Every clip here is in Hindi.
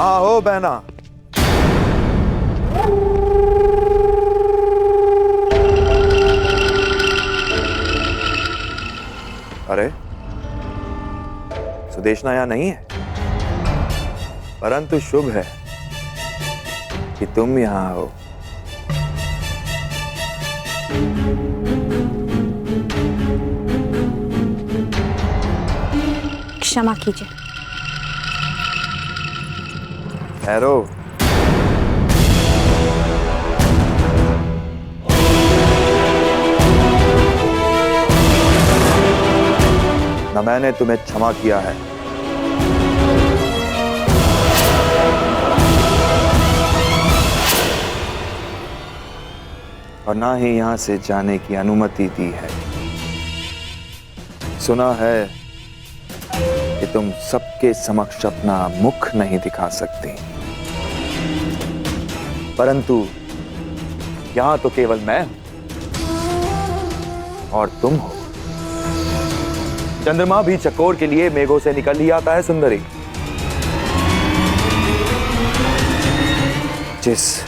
कहाँ हो बहना? अरे सुदेशना यहां नहीं है, परंतु शुभ है कि तुम यहां हो। क्षमा कीजिए। ठहरो। न मैंने तुम्हें क्षमा किया है, और ना ही यहां से जाने की अनुमति दी है। सुना है कि तुम सबके समक्ष अपना मुख नहीं दिखा सकती, परंतु यहां तो केवल मैं और तुम हो। चंद्रमा भी चकोर के लिए मेघों से निकल ही आता है सुंदरी। जिस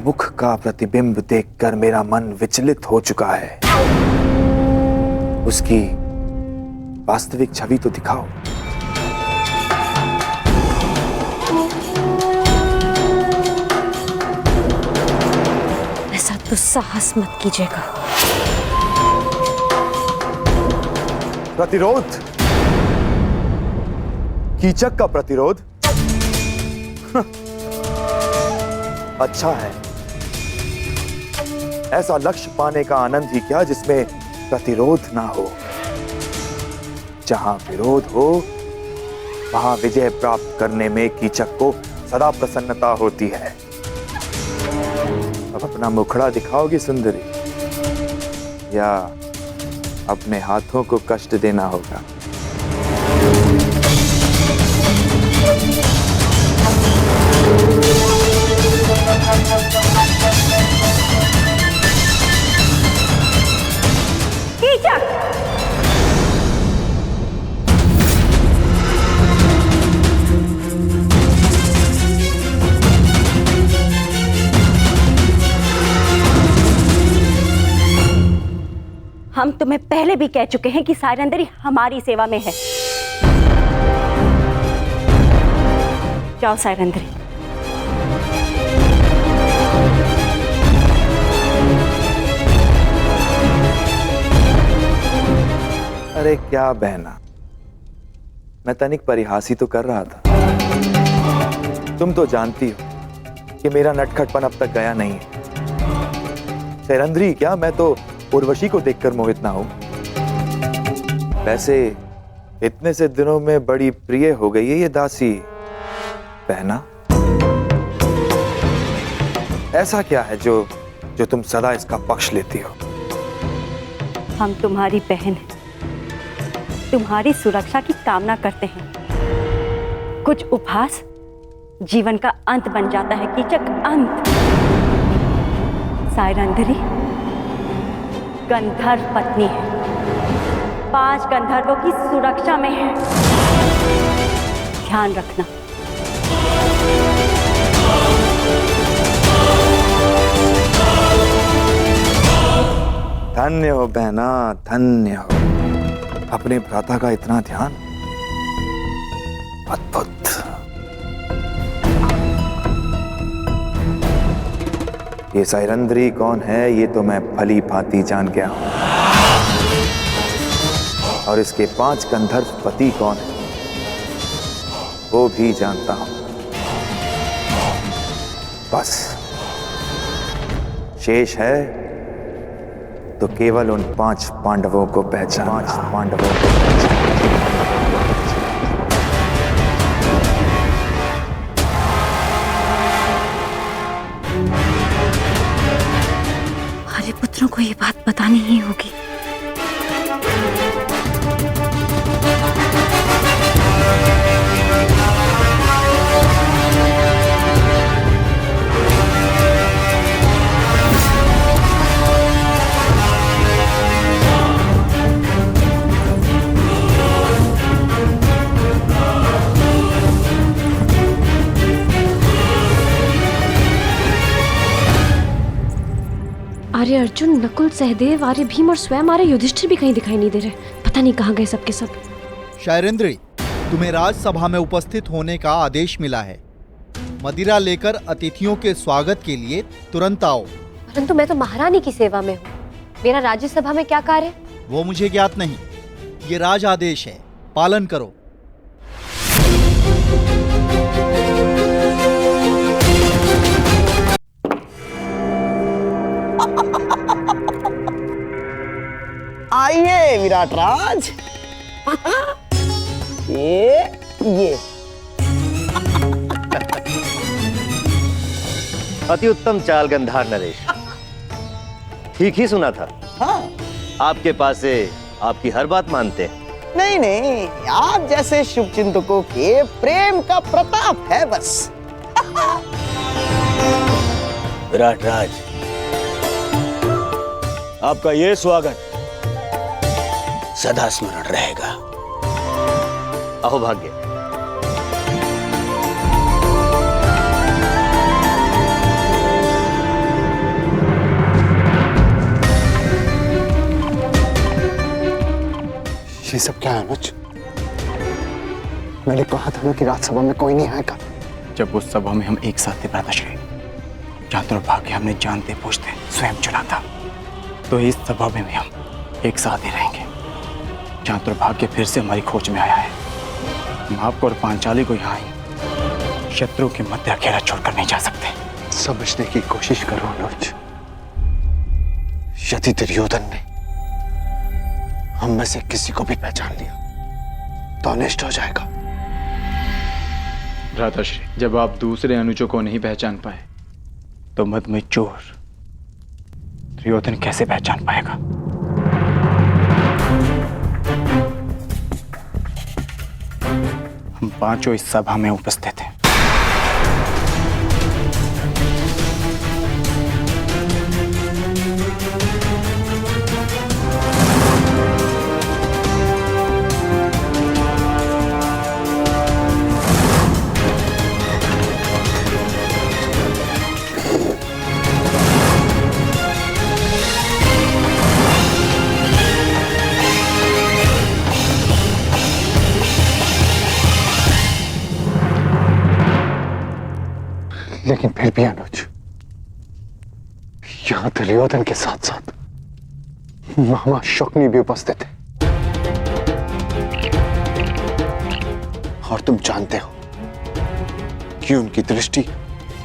मुख का प्रतिबिंब देखकर मेरा मन विचलित हो चुका है, उसकी वास्तविक छवि तो दिखाओ। ऐसा दुस्साहस मत कीजिएगा। प्रतिरोध? कीचक का प्रतिरोध? अच्छा है, ऐसा लक्ष्य पाने का आनंद ही क्या जिसमें प्रतिरोध ना हो। जहां विरोध हो वहां विजय प्राप्त करने में कीचक को सदा प्रसन्नता होती है। अब अपना मुखड़ा दिखाओगी सुंदरी, या अपने हाथों को कष्ट देना होगा? कीचक! हम तुम्हें पहले भी कह चुके हैं कि सायरंदरी हमारी सेवा में है। जाओ सायरंदरी। अरे क्या बहना, मैं तनिक परिहास ही तो कर रहा था। तुम तो जानती हो कि मेरा नटखटपन अब तक गया नहीं है। सायरंदरी क्या, मैं तो उर्वशी को देखकर मोहित ना हूं। वैसे इतने से दिनों में बड़ी प्रिय हो गई है ये दासी बहना। ऐसा क्या है जो तुम सदा इसका पक्ष लेती हो? हम तुम्हारी बहन हैं, तुम्हारी सुरक्षा की कामना करते हैं। कुछ उपहास जीवन का अंत बन जाता है कीचक, अंत। सायरंदरी गंधर्व पत्नी है, 5 गंधर्वों की सुरक्षा में है, ध्यान रखना। धन्य हो बहना, धन्य हो। अपने भ्राता का इतना ध्यान, अद्भुत। ये सायरंदरी कौन है ये तो मैं भली भांति जान गया हूं, और इसके 5 गंधर्व पति कौन है वो भी जानता हूं। बस शेष है तो केवल उन 5 पांडवों को पहचान। हमारे पुत्रों को ये बात बतानी ही होगी। आर्य अर्जुन, नकुल, सहदेव, आर्य भीम और स्वयं आर्य युधिष्ठिर भी कहीं दिखाई नहीं दे रहे। पता नहीं कहाँ गए सबके सब। शैलेंद्री, तुम्हें राजसभा में उपस्थित होने का आदेश मिला है। मदिरा लेकर अतिथियों के स्वागत के लिए तुरंत आओ। परंतु मैं तो महारानी की सेवा में हूँ, मेरा राज्यसभा में क्या कार्य? वो मुझे ज्ञात नहीं, ये राज आदेश है, पालन करो। आइए विराट राज। ये अति उत्तम चाल गंधार नरेश, ठीक ही सुना था। हाँ, आपके पास से आपकी हर बात मानते हैं। नहीं नहीं, आप जैसे शुभ चिंतकों के प्रेम का प्रताप है बस। विराट राज, आपका ये स्वागत सदा स्मरण रहेगा। अहोभाग्य। ये सब क्या है अनुज? मैंने कहा था ना कि राज्यसभा में कोई नहीं आएगा। जब उस सभा में हम एक साथ थे भ्राताश्री, जहाँ दुर्भाग्य हमने जानते पूछते स्वयं चुना था, तो इस सभा में भी हम एक साथ ही रहेंगे। जहाँ दुर्भाग्य फिर से हमारी खोज में आया है, हम आपको और पांचाली को यहाँ ही शत्रु के मध्य अकेला छोड़कर नहीं जा सकते। समझने की कोशिश करो अनुज। यदि दुर्योधन ने हम में से किसी को भी पहचान लिया तो अनिष्ट हो जाएगा। भ्राताश्री, जब आप दूसरे अनुजों को नहीं पहचान पाए तो मद चोर दुर्योधन कैसे पहचान पाएगा? हम पांचों इस सभा में उपस्थित हैं। लेकिन फिर भी अनुज, यहां दुर्योधन के साथ साथ मामा शकुनी भी उपस्थित है। और तुम जानते हो कि उनकी दृष्टि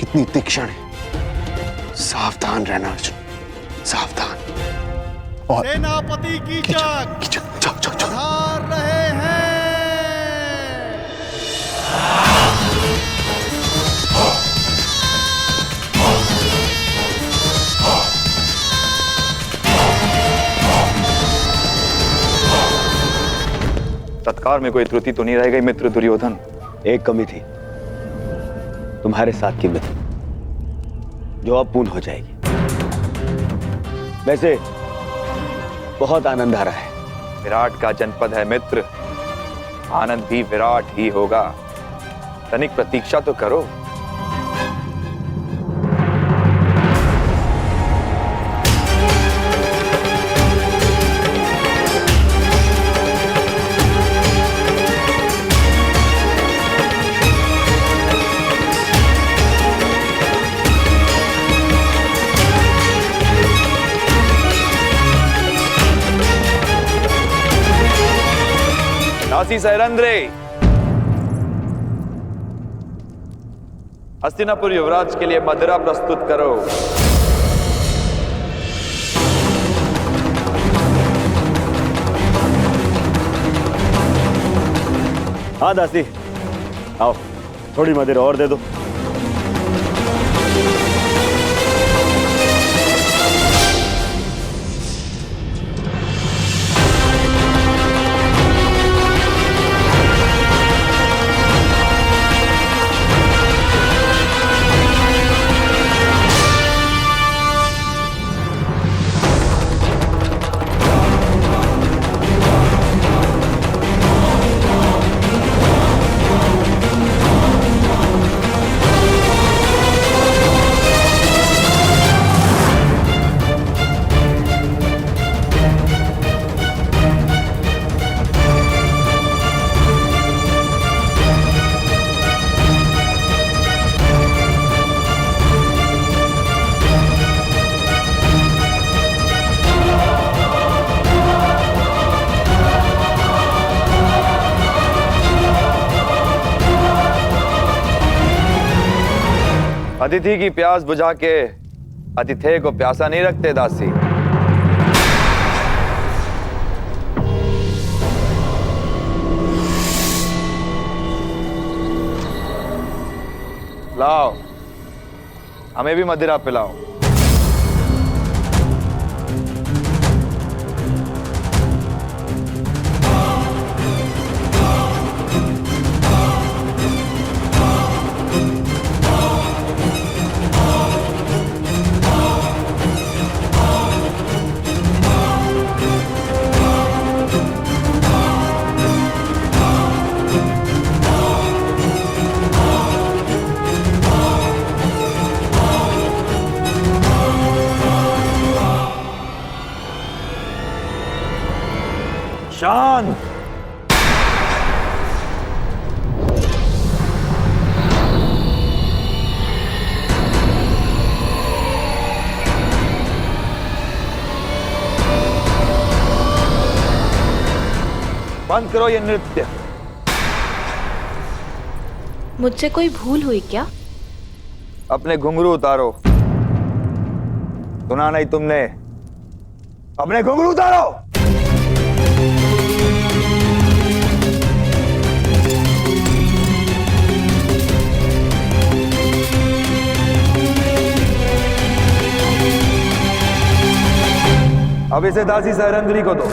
कितनी तीक्ष्ण है। सावधान रहना अर्जुन, सावधान। और सेनापति की जाग जाओ जाओ जाओ। पधार रहे हैं। सत्कार में कोई त्रुटि तो नहीं रह गई मित्र दुर्योधन? एक कमी थी, तुम्हारे साथ की मित्र, जो अब पूर्ण हो जाएगी। वैसे बहुत आनंद आ रहा है। विराट का जनपद है मित्र, आनंद भी विराट ही होगा। तनिक प्रतीक्षा तो करो। दासी सैरंद्रे, हस्तिनापुर युवराज के लिए मदिरा प्रस्तुत करो। हाँ दासी, आओ थोड़ी मदिरा और दे दो। अतिथि की प्यास बुझा के अतिथेय को प्यासा नहीं रखते दासी। लाओ, हमें भी मदिरा पिलाओ। शांत। बंद करो ये नृत्य। मुझसे कोई भूल हुई क्या? अपने घुंघरू उतारो। सुना नहीं तुमने? अपने घुंघरू उतारो। अब इसे दासी सहरंद्री को दो।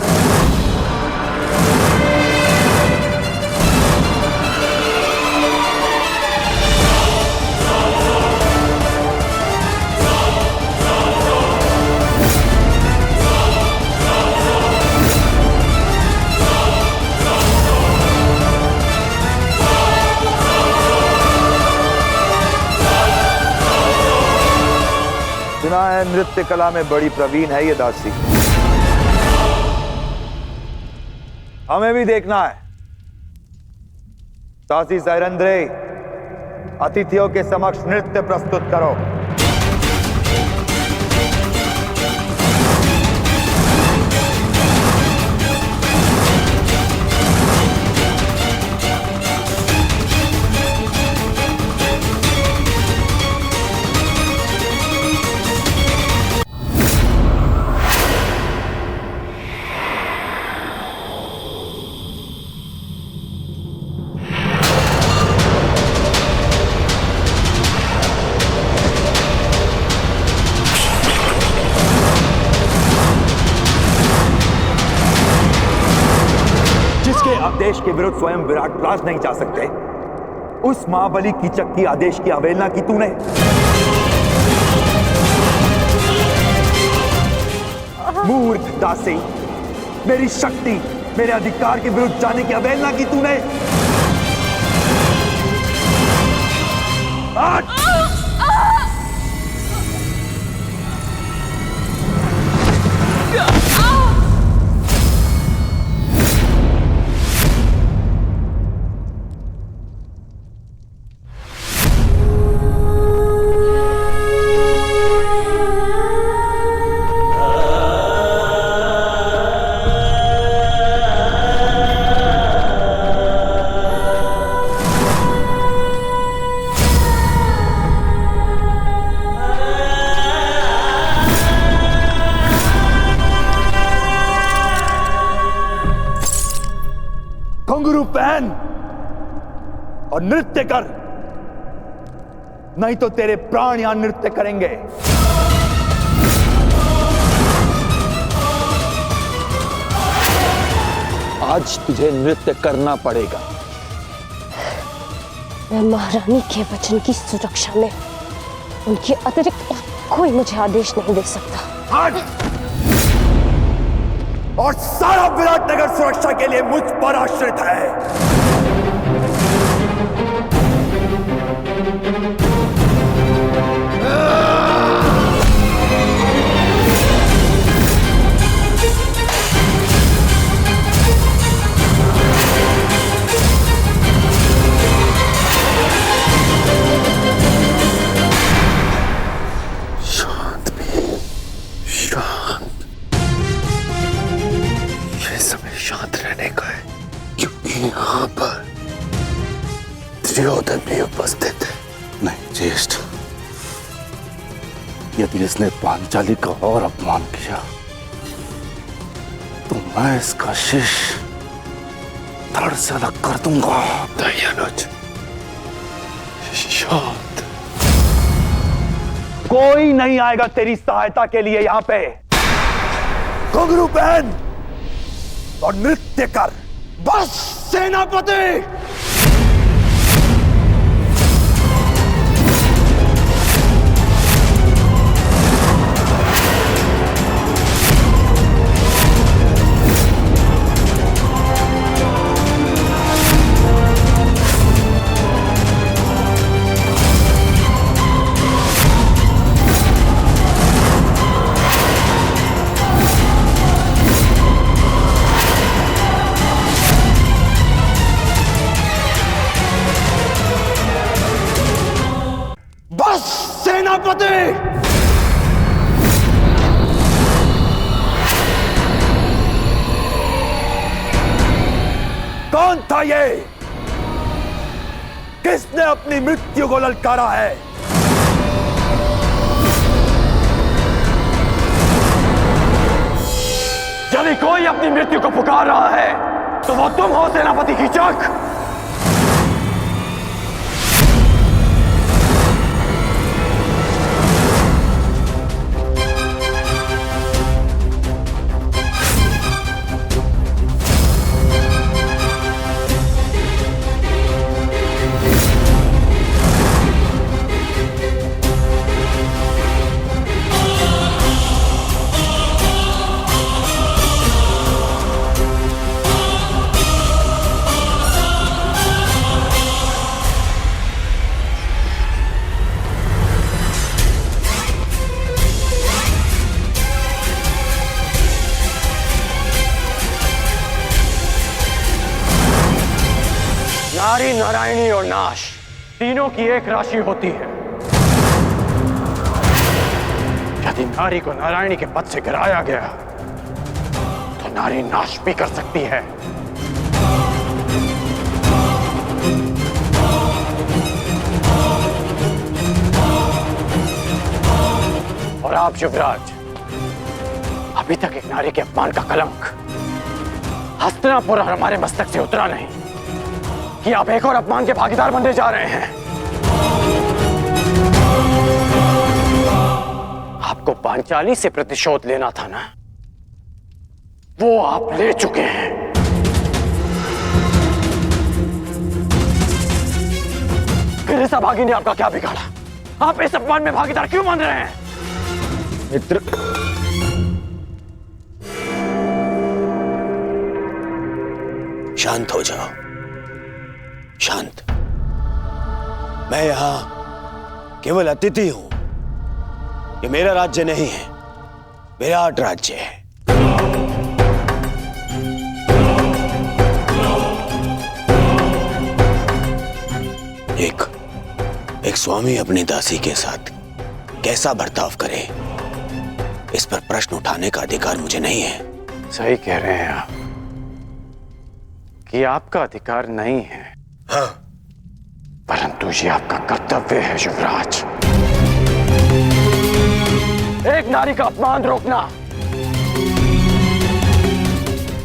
सुना है नृत्य कला में बड़ी प्रवीण है ये दासी। हमें भी देखना है। दासी सहरंद्री, अतिथियों के समक्ष नृत्य प्रस्तुत करो। आदेश के विरुद्ध स्वयं विराट राज नहीं जा सकते, उस महाबली कीचक की आदेश की अवहेलना की तूने। मूर्ख दासी, मेरी शक्ति, मेरे अधिकार के विरुद्ध जाने की अवहेलना की तूने। घुंघरू पहन और नृत्य कर, नहीं तो तेरे प्राण यहां नृत्य करेंगे। आज तुझे नृत्य करना पड़ेगा। मैं महारानी के वचन की सुरक्षा में उनके अतिरिक्त कोई मुझे आदेश नहीं दे सकता। हट! और सारा विराटनगर सुरक्षा के लिए मुझ पर आश्रित है। शांत भी, शांत। समय शांत रहने का है, क्योंकि यहाँ पर दुर्योधन भी उपस्थित है। नहीं ज्येष्ठ, यदि इसने पांचाली का और अपमान किया तो मैं इसका शीश धड़ से अलग कर दूंगा। दयानुज, शांत। कोई नहीं आएगा तेरी सहायता के लिए यहां पे। घुंघरू पहन और नृत्य कर। बस सेनापति। बस सेनापति। कौन था ये? किसने अपनी मृत्यु को ललकारा है? यदि कोई अपनी मृत्यु को पुकार रहा है तो वो तुम हो सेनापति कीचक। नारी, नारायणी और नाश तीनों की एक राशि होती है। यदि नारी को नारायणी के पद से गिराया गया तो नारी नाश भी कर सकती है। और आप युवराज, अभी तक एक नारी के अपमान का कलंक हस्तिनापुर और हमारे मस्तक से उतरा नहीं कि आप एक और अपमान के भागीदार बनने जा रहे हैं। आपको पांचाली से प्रतिशोध लेना था ना, वो आप ले चुके हैं। फिर इस अभागी ने आपका क्या बिगाड़ा? आप इस अपमान में भागीदार क्यों बन रहे हैं? मित्र, शांत हो जाओ, शांत। मैं यहां केवल अतिथि हूं। ये मेरा राज्य नहीं है, विराट राज्य है। एक स्वामी अपनी दासी के साथ कैसा बर्ताव करे, इस पर प्रश्न उठाने का अधिकार मुझे नहीं है। सही कह रहे हैं आप कि आपका अधिकार नहीं है। हाँ, परंतु ये आपका कर्तव्य है युवराज। एक नारी का अपमान रोकना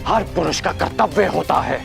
हर पुरुष का कर्तव्य होता है।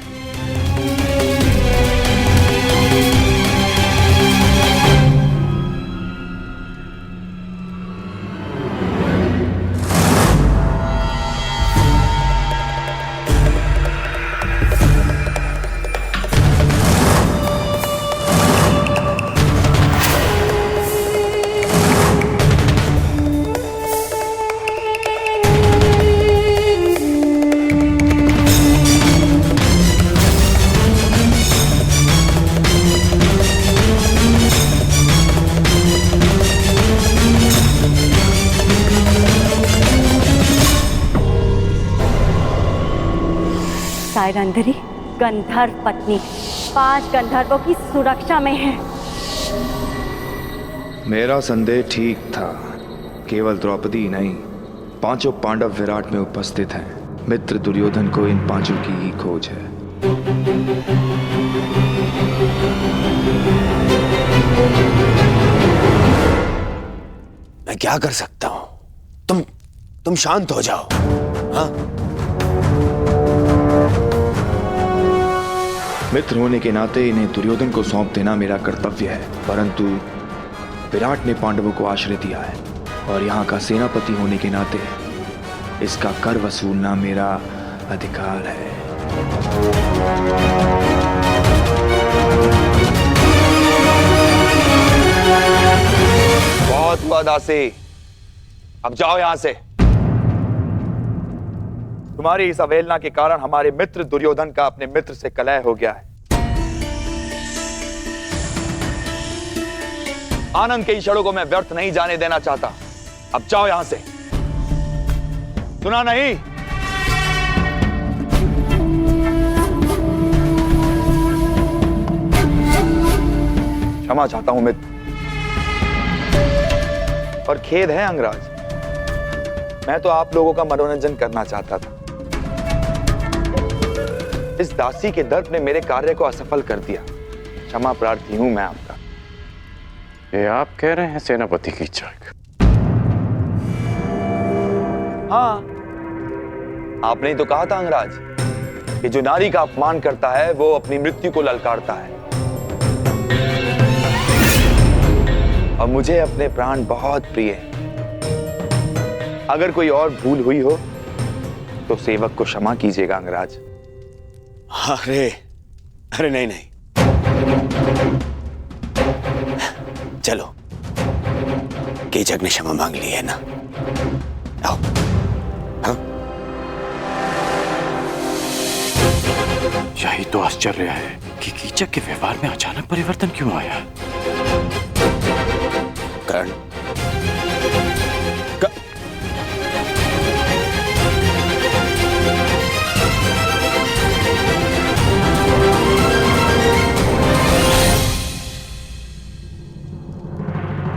सायरंधरी गंधर्व पत्नी 5 गंधर्वों की सुरक्षा में है। मेरा संदेह ठीक था। केवल द्रौपदी नहीं, 5 पांडव विराट में उपस्थित हैं। मित्र दुर्योधन को इन 5 की ही खोज है। मैं क्या कर सकता हूं? तुम शांत हो जाओ। हाँ, मित्र होने के नाते इन्हें दुर्योधन को सौंप देना मेरा कर्तव्य है, परंतु विराट ने पांडवों को आश्रय दिया है और यहाँ का सेनापति होने के नाते इसका कर वसूलना मेरा अधिकार है। बहुत हुआ दासी, अब जाओ यहां से। तुम्हारी इस अवहेलना के कारण हमारे मित्र दुर्योधन का अपने मित्र से कलह हो गया है। आनंद के क्षणों को मैं व्यर्थ नहीं जाने देना चाहता। अब जाओ यहां से। सुना नहीं? क्षमा चाहता हूं मित्र, और खेद है अंगराज, मैं तो आप लोगों का मनोरंजन करना चाहता था। इस दासी के दर्प ने मेरे कार्य को असफल कर दिया। क्षमा प्रार्थी हूं मैं आपका। ये आप कह रहे हैं सेनापति कीचक? हाँ, आपने ही तो कहा था अंगराज कि जो नारी का अपमान करता है वो अपनी मृत्यु को ललकारता है। और मुझे अपने प्राण बहुत प्रिय हैं। अगर कोई और भूल हुई हो तो सेवक को क्षमा कीजिएगा अंगराज। अरे नहीं, चलो, कीचक ने क्षमा मांग ली है ना, आओ। हाँ? यही तो आश्चर्य है कि कीचक के व्यवहार में अचानक परिवर्तन क्यों आया। कर्ण,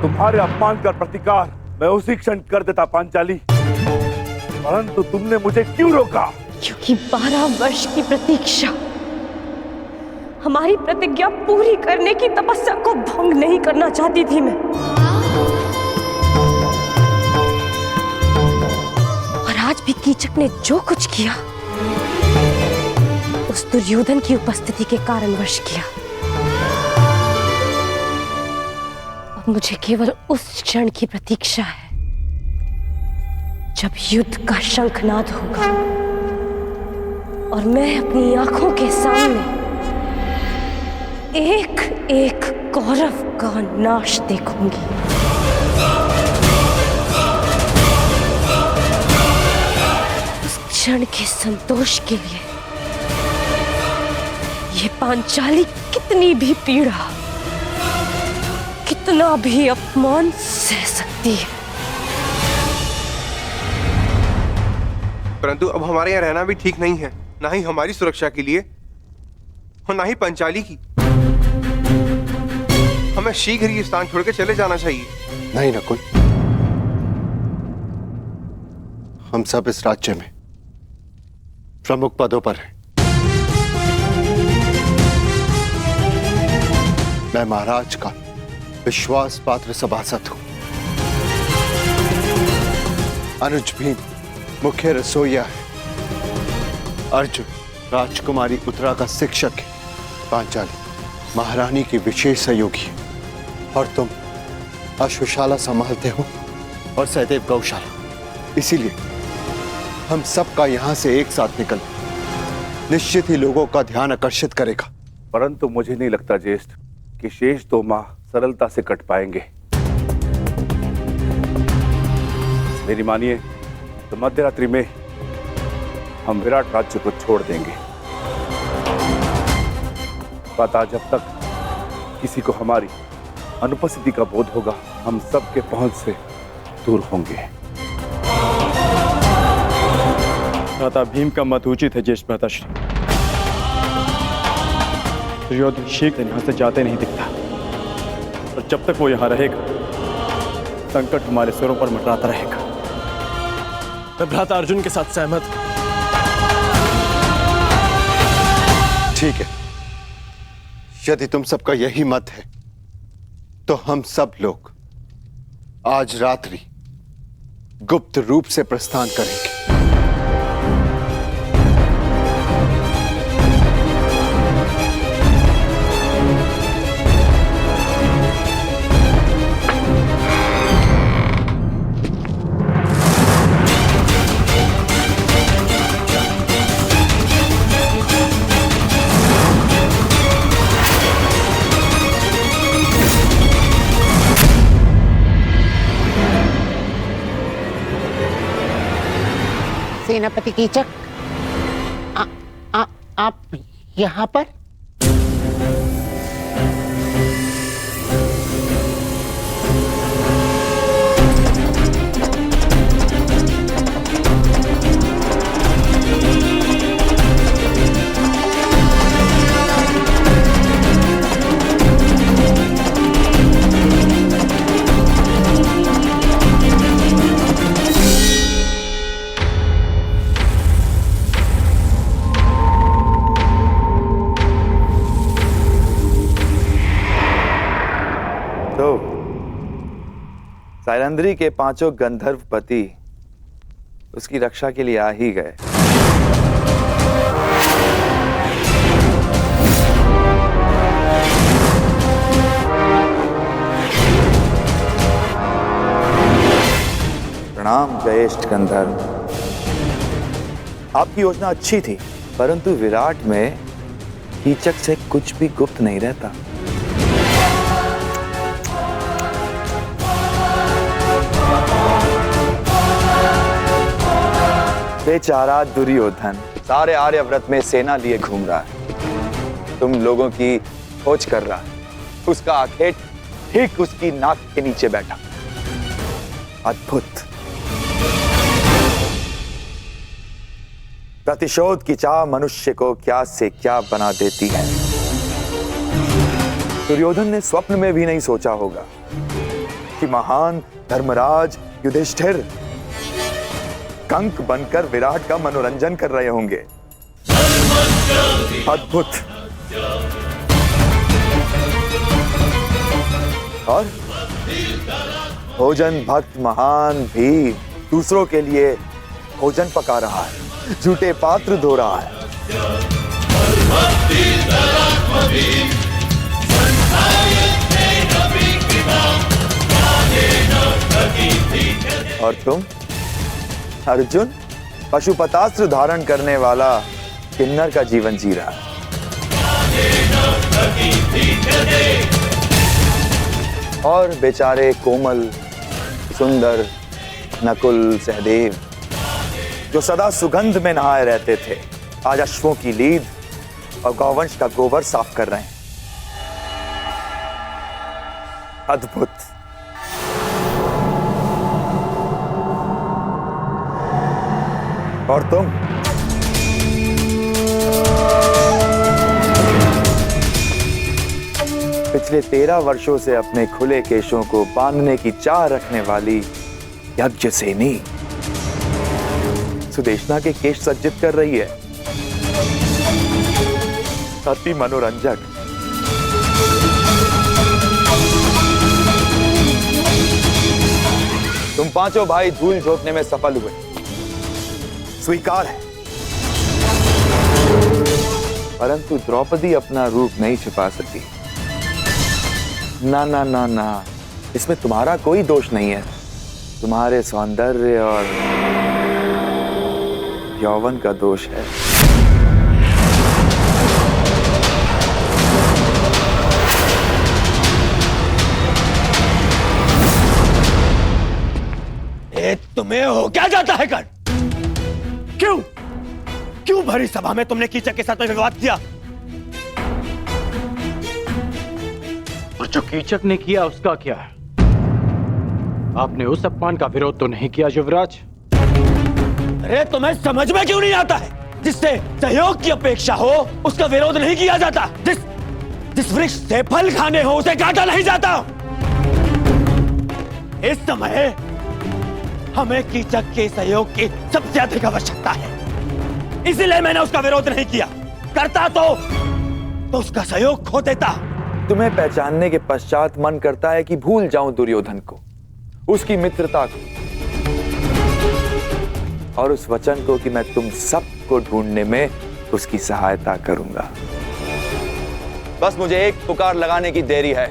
तुम्हारे अपमान का प्रतिकार मैं उसी क्षण कर देता पांचाली, परंतु तुमने मुझे क्यों रोका? क्योंकि 12 वर्ष की प्रतीक्षा, हमारी प्रतिज्ञा पूरी करने की तपस्या को भंग नहीं करना चाहती थी मैं। और आज भी कीचक ने जो कुछ किया उस दुर्योधन की उपस्थिति के कारणवश किया। मुझे केवल उस क्षण की प्रतीक्षा है जब युद्ध का शंखनाद होगा और मैं अपनी आंखों के सामने एक एक कौरव का नाश देखूंगी। उस क्षण के संतोष के लिए ये पांचाली कितनी भी पीड़ा, कितना भी अपमान सह सकती है। परंतु अब हमारे यहाँ रहना भी ठीक नहीं है, ना ही हमारी सुरक्षा के लिए और ना ही पंचाली की। हमें शीघ्र ही स्थान छोड़कर चले जाना चाहिए। नहीं नकुल, हम सब इस राज्य में प्रमुख पदों पर हैं। मैं महाराज का विश्वास पात्र सभासद हूं। अनुज भीम मुख्य रसोइया है। अर्जुन राजकुमारी उत्तरा का शिक्षक है। पांचाली महारानी की विशेष सहयोगी है। और तुम अश्वशाला संभालते हो और सहदेव गौशाला। इसीलिए हम सबका यहां से एक साथ निकल निश्चित ही लोगों का ध्यान आकर्षित करेगा। परंतु मुझे नहीं लगता ज्येष्ठ कि शेष 2 माह सरलता से कट पाएंगे। मेरी मानिए तो मध्यरात्रि में हम विराट राज्य को छोड़ देंगे। पता जब तक किसी को हमारी अनुपस्थिति का बोध होगा, हम सबके पहुंच से दूर होंगे। भ्राता भीम का मत उचित है ज्येष्ठ भ्राताश्री। दुर्योधन शीघ्र यहाँ से जाते नहीं दिखता, और जब तक वो यहाँ रहेगा संकट हमारे सिरों पर मंडराता रहेगा। मैं भ्राता अर्जुन के साथ सहमत हूं। ठीक है, यदि तुम सबका यही मत है तो हम सब लोग आज रात्रि गुप्त रूप से प्रस्थान करेंगे। सेनापति कीचक, आप यहाँ पर? साइरंध्री के 5 गंधर्व पति उसकी रक्षा के लिए आ ही गए। प्रणाम ज्येष्ठ गंधर्व। आपकी योजना अच्छी थी, परंतु विराट में कीचक से कुछ भी गुप्त नहीं रहता। बेचारा दुर्योधन सारे आर्यव्रत में सेना लिए घूम रहा है, तुम लोगों की खोज कर रहा है। उसका आखेट ठीक उसकी नाक के नीचे बैठा। अद्भुत। प्रतिशोध की चाह मनुष्य को क्या से क्या बना देती है। दुर्योधन ने स्वप्न में भी नहीं सोचा होगा कि महान धर्मराज युधिष्ठिर कंक बनकर विराट का मनोरंजन कर रहे होंगे। अद्भुत। और भोजन भक्त महान भी दूसरों के लिए भोजन पका रहा है, झूठे पात्र धो रहा है। और तुम अर्जुन पशुपतास्त्र धारण करने वाला किन्नर का जीवन जी रहा है। और बेचारे कोमल सुंदर नकुल सहदेव जो सदा सुगंध में नहाए रहते थे, आज अश्वों की लीद और गौवंश का गोबर साफ कर रहे हैं। अद्भुत। और तुम पिछले 13 वर्षों से अपने खुले केशों को बांधने की चाह रखने वाली यज्ञसेनी सुदेशना के केश सज्जित कर रही है। अति मनोरंजक। तुम पांचों भाई धूल झोंकने में सफल हुए, स्वीकार है, परंतु द्रौपदी अपना रूप नहीं छिपा सकी। ना ना ना ना, इसमें तुम्हारा कोई दोष नहीं है, तुम्हारे सौंदर्य और यौवन का दोष है। तुम्हें हो क्या जाता है कर? क्यों क्यों भरी सभा में तुमने कीचक के साथ में विवाद किया? और जो कीचक ने किया उसका क्या है? आपने उस अपमान का विरोध तो नहीं किया युवराज? अरे तुम्हें समझ में क्यों नहीं आता है? जिससे सहयोग की अपेक्षा हो उसका विरोध नहीं किया जाता। जिस वृक्ष से फल खाने हो उसे काटा नहीं जाता। इस समय हमें कीचक के सहयोग की सबसे अधिक आवश्यकता है, इसीलिए मैंने उसका विरोध नहीं किया। करता तो उसका सहयोग खो देता। तुम्हें पहचानने के पश्चात मन करता है कि भूल जाऊं दुर्योधन को, उसकी मित्रता को, और उस वचन को कि मैं तुम सबको ढूंढने में उसकी सहायता करूंगा। बस मुझे एक पुकार लगाने की देरी है।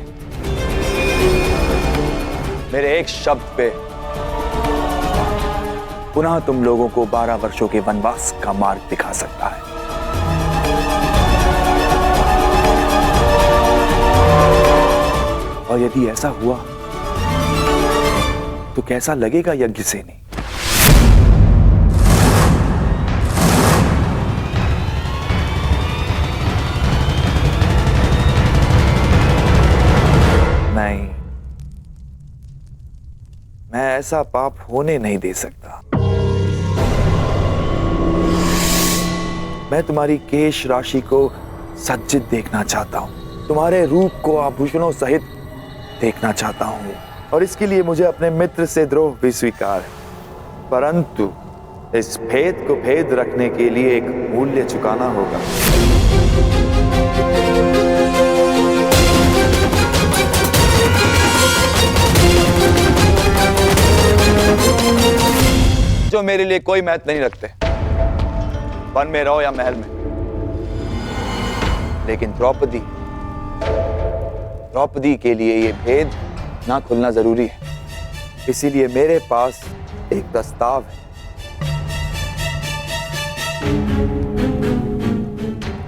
मेरे एक शब्द पे पुनः तुम लोगों को 12 वर्षों के वनवास का मार्ग दिखा सकता है। और यदि ऐसा हुआ तो कैसा लगेगा यज्ञसेनी? नहीं, मैं ऐसा पाप होने नहीं दे सकता। मैं तुम्हारी केश राशि को सज्जित देखना चाहता हूं, तुम्हारे रूप को आभूषणों सहित देखना चाहता हूं, और इसके लिए मुझे अपने मित्र से द्रोह भी स्वीकार है। परंतु इस भेद को भेद रखने के लिए एक मूल्य चुकाना होगा। जो मेरे लिए कोई महत्व नहीं रखते, वन में रहो या महल में। लेकिन द्रौपदी के लिए ये भेद ना खुलना जरूरी है। इसीलिए मेरे पास एक प्रस्ताव है।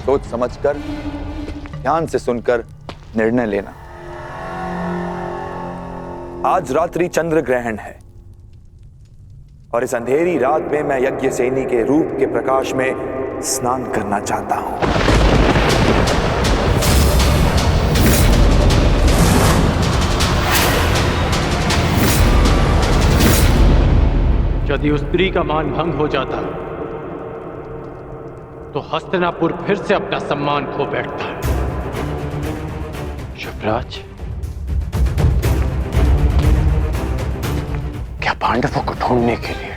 सोच समझकर, ध्यान से सुनकर निर्णय लेना। आज रात्रि चंद्र ग्रहण है और इस अंधेरी रात में मैं यज्ञसेनी के रूप के प्रकाश में स्नान करना चाहता हूं। यदि उस स्त्री का मान भंग हो जाता तो हस्तिनापुर फिर से अपना सम्मान खो बैठता है। युवराज, क्या पांडवों को ढूंढने के लिए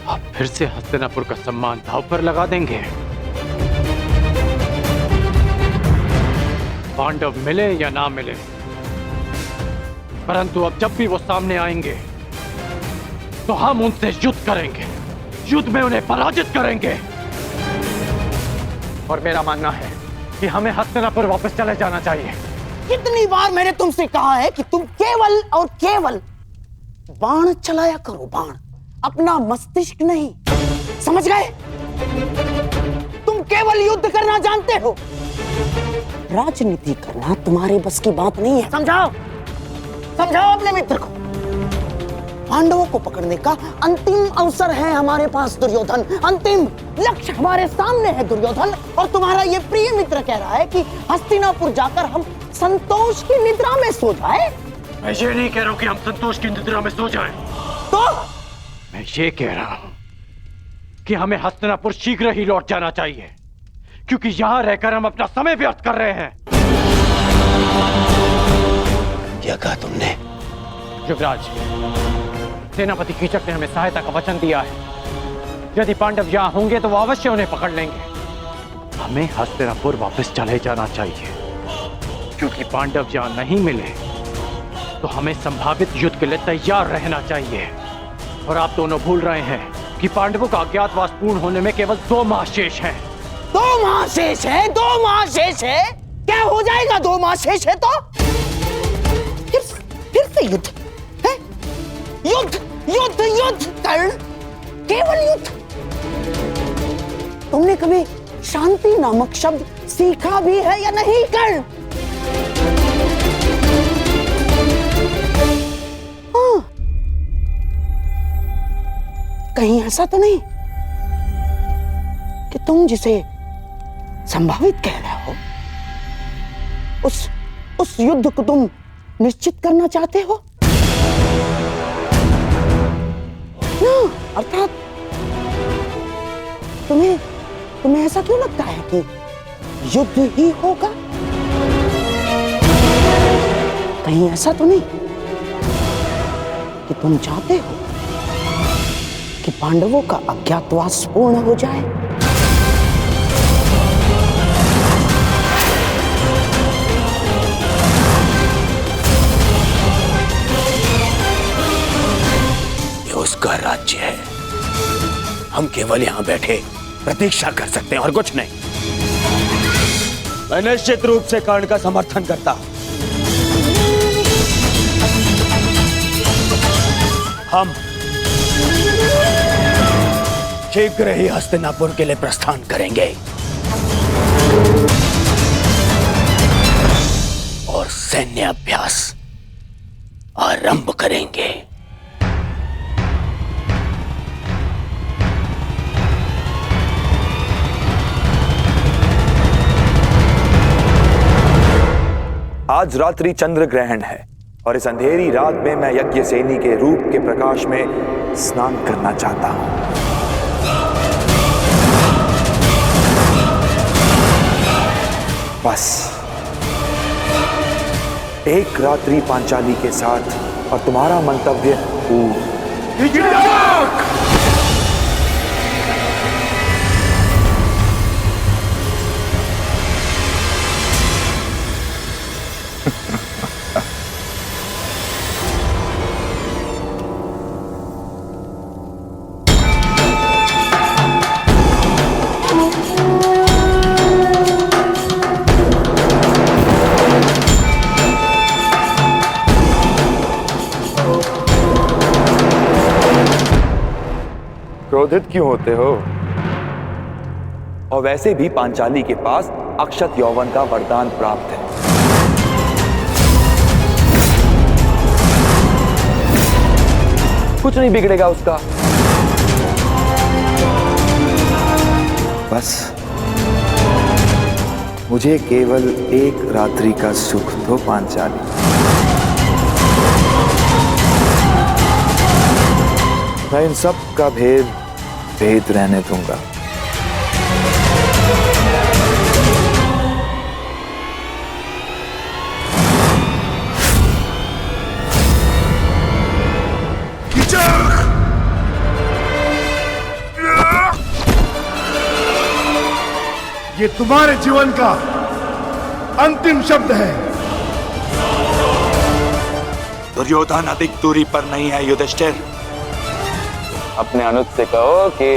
आप फिर से हस्तिनापुर का सम्मान दांव पर लगा देंगे? पांडव मिले या ना मिले, परंतु अब जब भी वो सामने आएंगे तो हम उनसे युद्ध करेंगे, युद्ध में उन्हें पराजित करेंगे। और मेरा मानना है कि हमें हस्तिनापुर वापस चले जाना चाहिए। कितनी बार मैंने तुमसे कहा है कि तुम केवल और केवल बाण चलाया करो, बाण, अपना मस्तिष्क नहीं। समझ गए? तुम केवल युद्ध करना जानते हो, राजनीति करना तुम्हारे बस की बात नहीं है। समझाओ, समझाओ अपने मित्र को। पांडवों को पकड़ने का अंतिम अवसर है हमारे पास दुर्योधन, अंतिम लक्ष्य हमारे सामने है दुर्योधन। और तुम्हारा ये प्रिय मित्र कह रहा है कि हस्तिनापुर जाकर हम संतोष की निद्रा में सो जाए। मैं ये नहीं कह रहा हूं कि हम संतोष की निद्रा में सो जाएं। तो मैं ये कह रहा हूं कि हमें हस्तिनापुर शीघ्र ही लौट जाना चाहिए, क्योंकि यहां रहकर हम अपना समय व्यर्थ कर रहे हैं। क्या कहा तुमने? युवराज, सेनापति कीचक ने हमें सहायता का वचन दिया है। यदि पांडव यहां होंगे तो वो अवश्य उन्हें पकड़ लेंगे। हमें हस्तिनापुर वापस चले जाना चाहिए, क्योंकि पांडव यहां नहीं मिले तो हमें संभावित युद्ध के लिए तैयार रहना चाहिए। और आप दोनों भूल रहे हैं कि पांडवों का अज्ञातवास पूर्ण होने में केवल 2 माह शेष हैं। 2 माह शेष है, 2 माह शेष है। क्या हो जाएगा 2 माह शेष है तो? फिर से युद्ध है? युद्ध युद्ध युद्ध कर्ण, केवल युद्ध। तुमने कभी शांति नामक शब्द सीखा भी है या नहीं कर्ण? हाँ, कहीं ऐसा तो नहीं कि तुम जिसे संभावित कह रहे हो उस युद्ध को तुम निश्चित करना चाहते हो ना? अर्थात तुम्हें ऐसा क्यों लगता है कि युद्ध ही होगा? कहीं ऐसा तो नहीं कि तुम चाहते हो कि पांडवों का अज्ञातवास पूर्ण हो जाए? ये उसका राज्य है, हम केवल यहां बैठे प्रतीक्षा कर सकते हैं और कुछ नहीं। मैं निश्चित रूप से कर्ण का समर्थन करता हूं। हम शीघ्र ही हस्तिनापुर के लिए प्रस्थान करेंगे और सैन्य अभ्यास आरंभ करेंगे। आज रात्रि चंद्र ग्रहण है और इस अंधेरी रात में मैं यज्ञ सेनी के रूप के प्रकाश में स्नान करना चाहता हूं। बस एक रात्रि पांचाली के साथ और तुम्हारा मंतव्य पूर्ण। क्रोधित क्यों होते हो? और वैसे भी पांचाली के पास अक्षत यौवन का वरदान प्राप्त है। कुछ नहीं बिगड़ेगा उसका। बस मुझे केवल एक रात्रि का सुख दो पांचाली। मैं इन सब का भेद रहने दूंगा। ये तुम्हारे जीवन का अंतिम शब्द है। दुर्योधन अधिक दूरी पर नहीं है युधिष्ठिर। अपने अनुज से कहो कि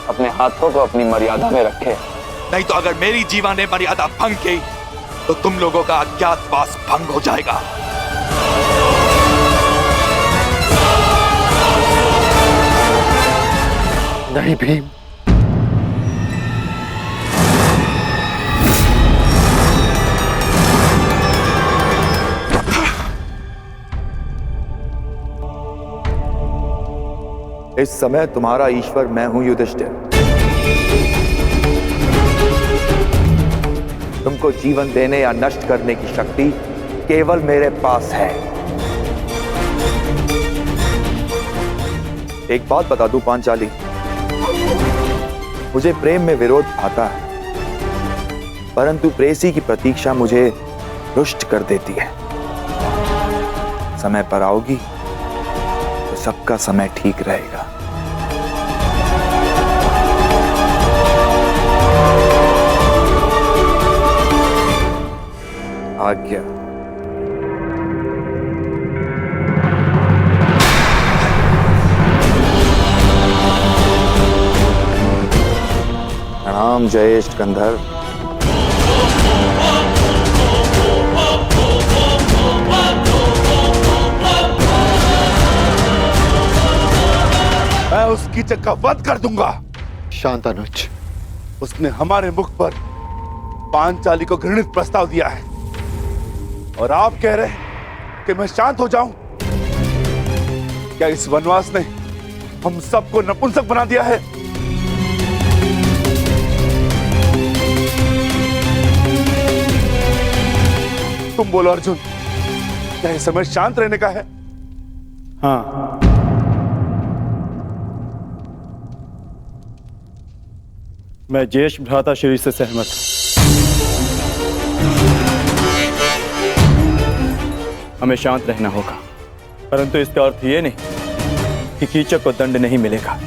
अपने हाथों को अपनी मर्यादा में रखे। नहीं तो अगर मेरी जीवा ने मर्यादा भंग की तो तुम लोगों का अज्ञातवास भंग हो जाएगा। नहीं भीम, इस समय तुम्हारा ईश्वर मैं हूं युधिष्ठिर। तुमको जीवन देने या नष्ट करने की शक्ति केवल मेरे पास है। एक बात बता दूं पांचाली, मुझे प्रेम में विरोध आता है, परंतु प्रेसी की प्रतीक्षा मुझे रुष्ट कर देती है। समय पर आओगी तो सबका समय ठीक रहेगा। आज्ञा। प्रणाम जयेष्ठ गंधर्व। मैं उस कीचक का वध कर दूंगा। शांत अनुज। उसने हमारे मुख पर पांचाली को घृणित प्रस्ताव दिया है और आप कह रहे हैं कि मैं शांत हो जाऊं? क्या इस वनवास ने हम सबको नपुंसक बना दिया है? तुम बोलो अर्जुन, क्या इस समय शांत रहने का है? हाँ, मैं ज्येष्ठ भ्राता श्री से सहमत हूं। हमें शांत रहना होगा, परंतु इसका अर्थ यह नहीं कि कीचक को दंड नहीं मिलेगा।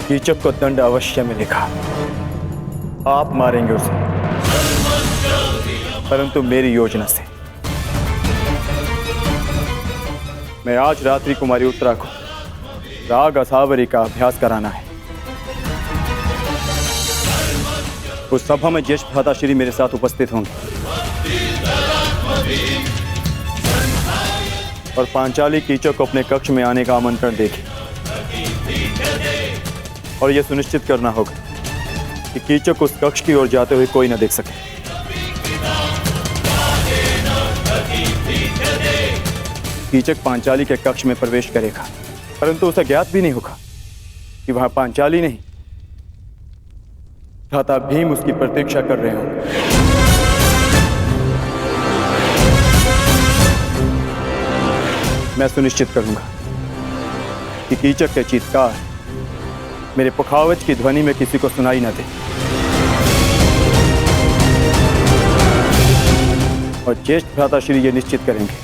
कीचक को दंड अवश्य मिलेगा। आप मारेंगे उसे, परंतु मेरी योजना से। मैं आज रात्रि कुमारी उत्तरा को राग असावरी का अभ्यास कराना है। उस सभा में ज्येष्ठ भ्राताश्री मेरे साथ उपस्थित होंगे और पांचाली कीचक को अपने कक्ष में आने का आमंत्रण देगी। और यह सुनिश्चित करना होगा कि कीचक उस कक्ष की ओर जाते हुए कोई न देख सके। कीचक पांचाली के कक्ष में प्रवेश करेगा, परंतु उसे ज्ञात भी नहीं होगा कि वहां पांचाली नहीं, भ्राता भीम उसकी प्रतीक्षा कर रहे होंगे। मैं सुनिश्चित करूंगा कि कीचक के चीत्कार मेरे पुखावज की ध्वनि में किसी को सुनाई न दे। और ज्येष्ठ भ्राताश्री ये निश्चित करेंगे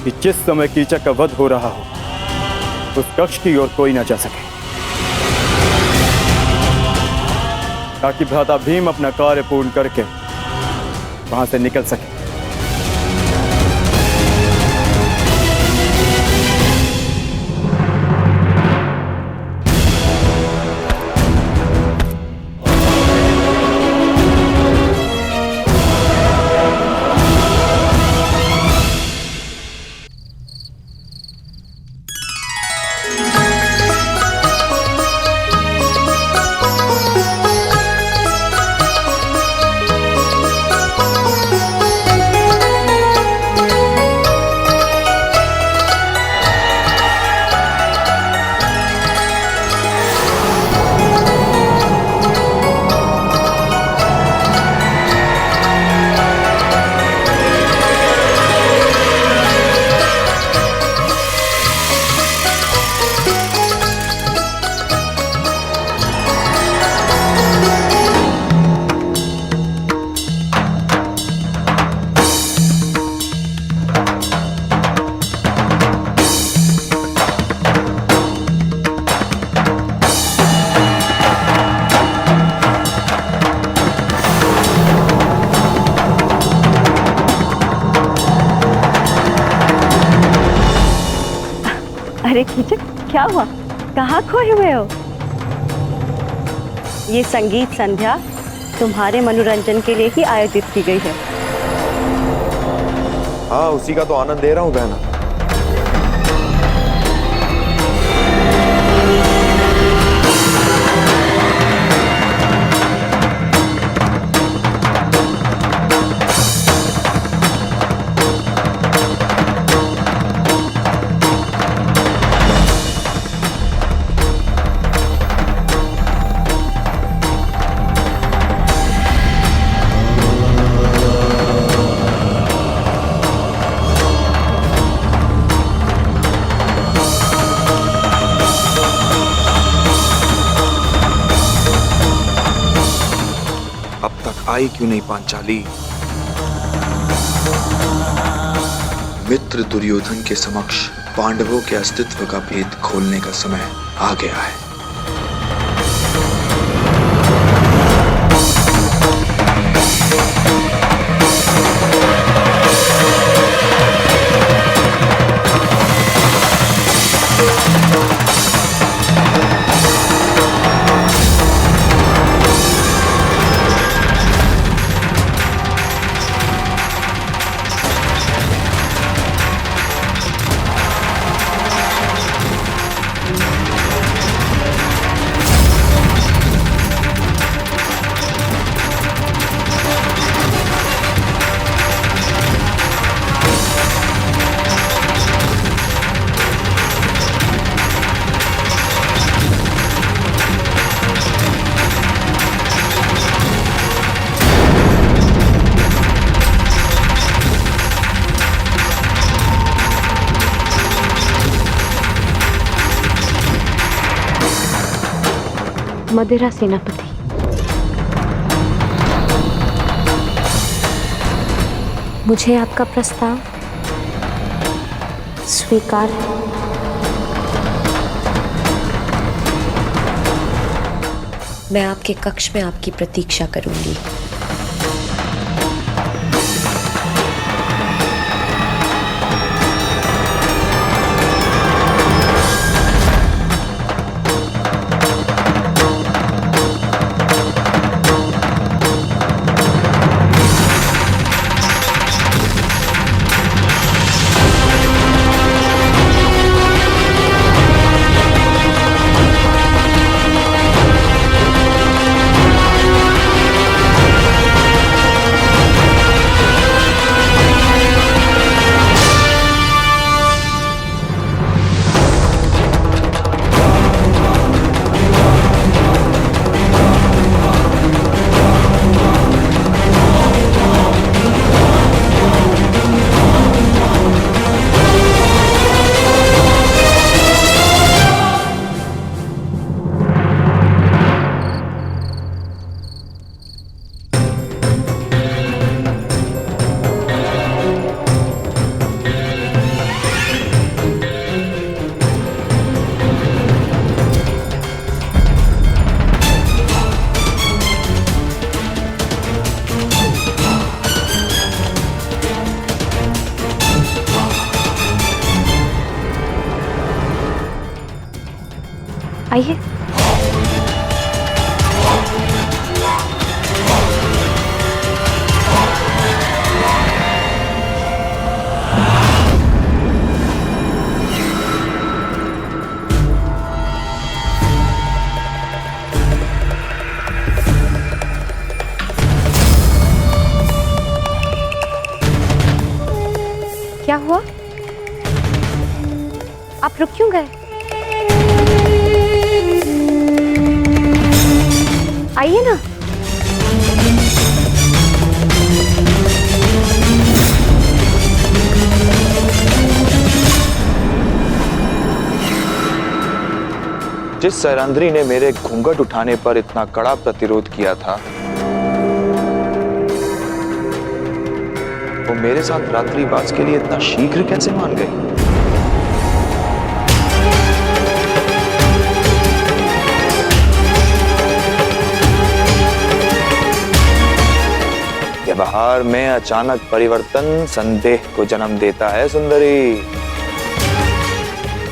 कि जिस समय कीचक का वध हो रहा हो उस कक्ष की ओर कोई न जा सके, ताकि भ्राता भीम अपना कार्य पूर्ण करके वहां से निकल सके। अरे कीचक, क्या हुआ? कहाँ खोए हुए हो? ये संगीत संध्या तुम्हारे मनोरंजन के लिए ही आयोजित की गई है। हाँ, उसी का तो आनंद ले रहा हूँ बहना। आई क्यों नहीं पांचाली? मित्र दुर्योधन के समक्ष पांडवों के अस्तित्व का भेद खोलने का समय आ गया है। मदिरा सेनापति, मुझे आपका प्रस्ताव स्वीकार है। मैं आपके कक्ष में आपकी प्रतीक्षा करूंगी। आइए। क्या हुआ? आप रुक क्यों गए? आइए ना। जिस सैरंध्री ने मेरे घूंघट उठाने पर इतना कड़ा प्रतिरोध किया था, वो मेरे साथ रात्रिवास के लिए इतना शीघ्र कैसे मान गई? व्यवहार में अचानक परिवर्तन संदेह को जन्म देता है सुंदरी।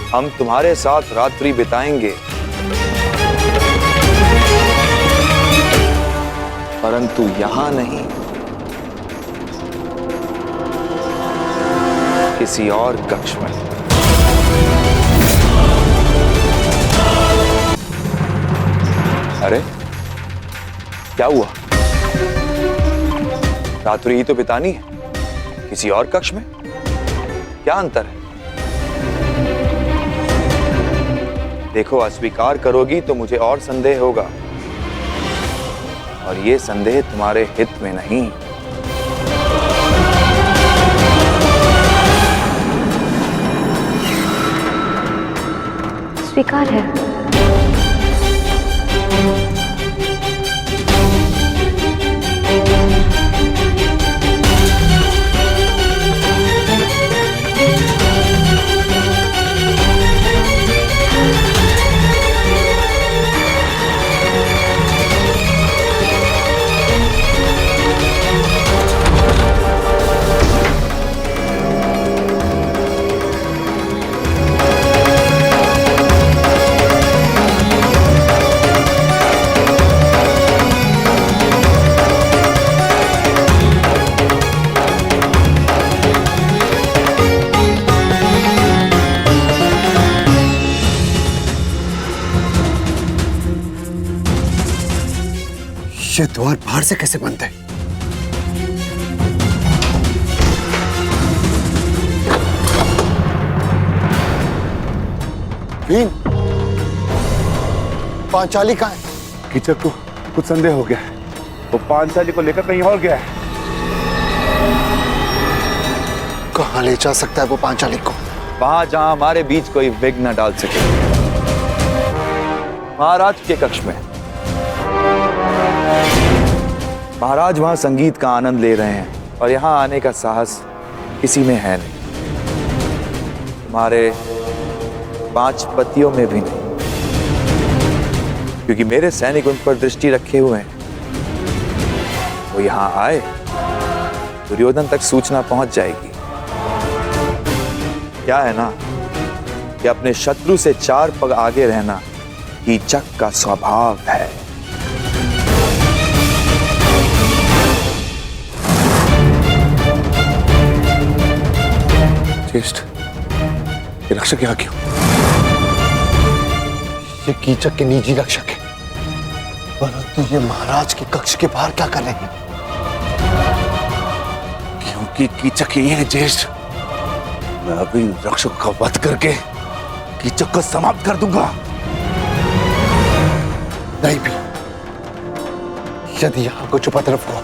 हम तुम्हारे साथ रात्रि बिताएंगे, परंतु यहां नहीं, किसी और कक्ष में। अरे क्या हुआ? रात्रि ही तो बितानी है, किसी और कक्ष में क्या अंतर है? देखो, अस्वीकार करोगी तो मुझे और संदेह होगा, और ये संदेह तुम्हारे हित में नहीं। स्वीकार है। ये द्वार बाहर से कैसे बंद है? भीम, पांचाली कहाँ है? कीचक को कुछ संदेह हो गया है, वो पांचाली को लेकर कहीं और गया है। कहाँ ले जा सकता है वो पांचाली को? वहां जहां हमारे बीच कोई विघ्न न डाल सके, महाराज के कक्ष में। महाराज वहां संगीत का आनंद ले रहे हैं, और यहां आने का साहस किसी में है नहीं, तुम्हारे 5 पतियों में भी नहीं, क्योंकि मेरे सैनिक उन पर दृष्टि रखे हुए हैं। वो यहां आए, दुर्योधन तक सूचना पहुंच जाएगी। क्या है ना कि अपने शत्रु से 4 पग आगे रहना कीचक का स्वभाव है। ज्येष्ठ, ये रक्षक यहाँ क्यों? ये कीचक के निजी रक्षक है, परंतु ये महाराज के कक्ष के बाहर क्या कर रहे हैं? क्योंकि कीचक यही है ज्येष्ठ। मैं अभी रक्षक का वध करके कीचक को समाप्त कर दूंगा। नहीं भी, यदि यहाँ कुछ उपद्रव हुआ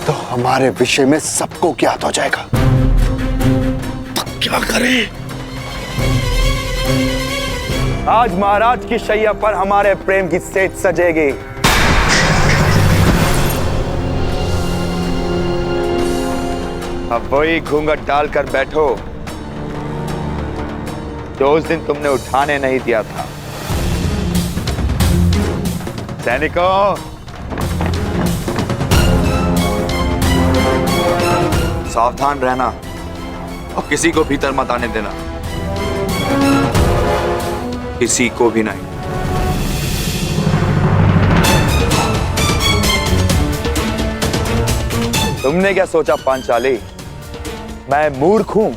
तो हमारे विषय में सबको ज्ञात हो जाएगा। क्या करें? आज महाराज की शैया पर हमारे प्रेम की सेज सजेगी। अब वही घूंघट डालकर बैठो जो उस दिन तुमने उठाने नहीं दिया था। सैनिकों, सावधान रहना और किसी को भीतर मत आने देना। किसी को भी नहीं। तुमने क्या सोचा पांचाली, मैं मूर्ख हूं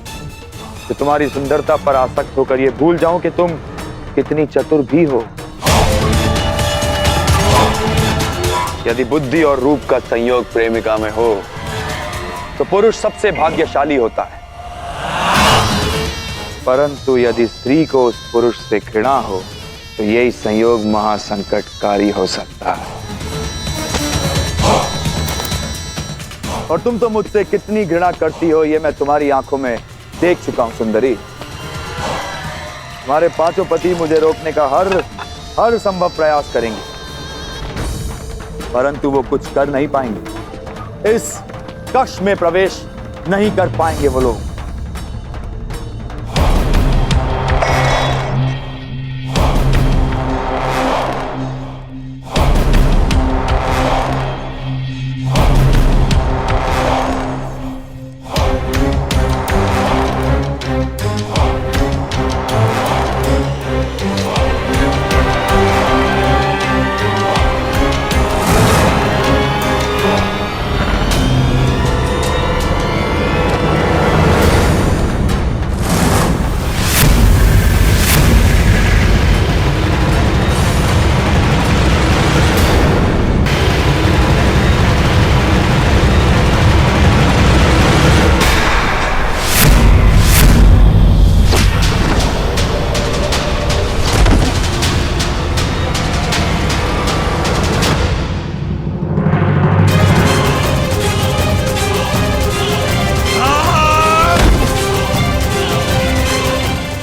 कि तुम्हारी सुंदरता पर आसक्त होकर यह भूल जाऊं कि तुम कितनी चतुर भी हो। यदि बुद्धि और रूप का संयोग प्रेमिका में हो तो पुरुष सबसे भाग्यशाली होता है, परंतु यदि स्त्री को उस पुरुष से घृणा हो तो यही संयोग महासंकटकारी हो सकता है। और तुम तो मुझसे कितनी घृणा करती हो ये मैं तुम्हारी आंखों में देख चुका हूं सुंदरी। तुम्हारे पांचों पति मुझे रोकने का हर संभव प्रयास करेंगे, परंतु वो कुछ कर नहीं पाएंगे। इस कक्ष में प्रवेश नहीं कर पाएंगे वो लोग।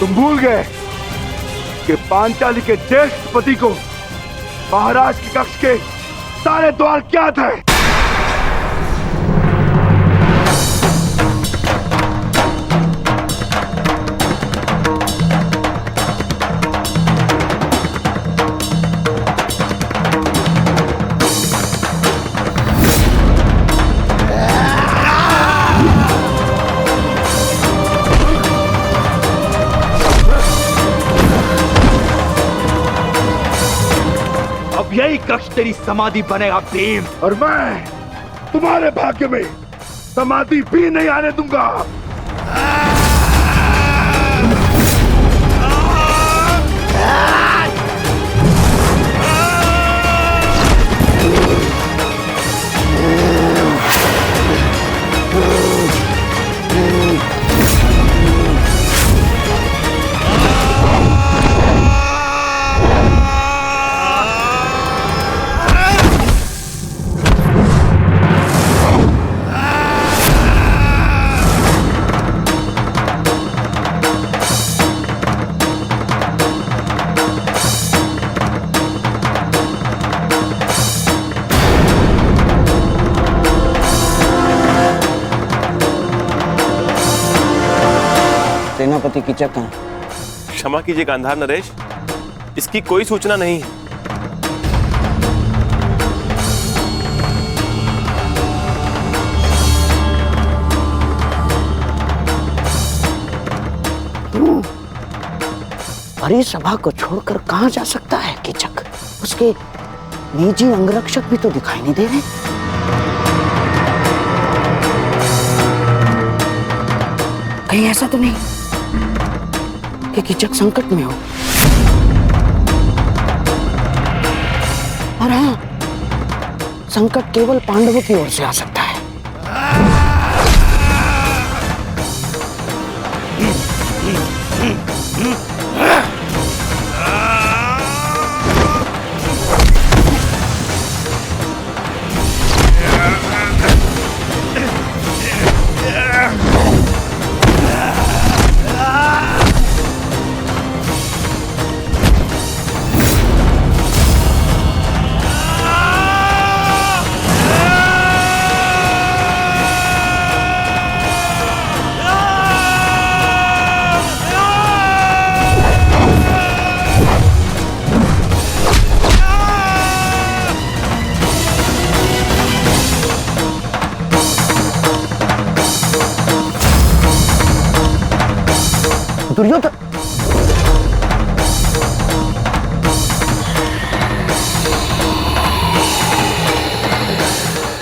तुम भूल गए कि पांचाली के ज्येष्ठ पति को महाराज के कक्ष के सारे द्वार ज्ञात है। यही कक्ष तेरी समाधि बनेगा भीम, और मैं तुम्हारे भाग्य में समाधि भी नहीं आने दूंगा। सेनापति कीचक कहाँ? क्षमा कीजिए गांधार नरेश, इसकी कोई सूचना नहीं है। बड़ी सभा को छोड़कर कहां जा सकता है कीचक? उसके निजी अंगरक्षक भी तो दिखाई नहीं दे रहे। कहीं ऐसा तो नहीं कि कीचक संकट में हो? और हाँ, संकट केवल पांडवों की ओर से आ सकता है। दुर्योधन,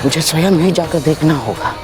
मुझे स्वयं ही जाकर देखना होगा।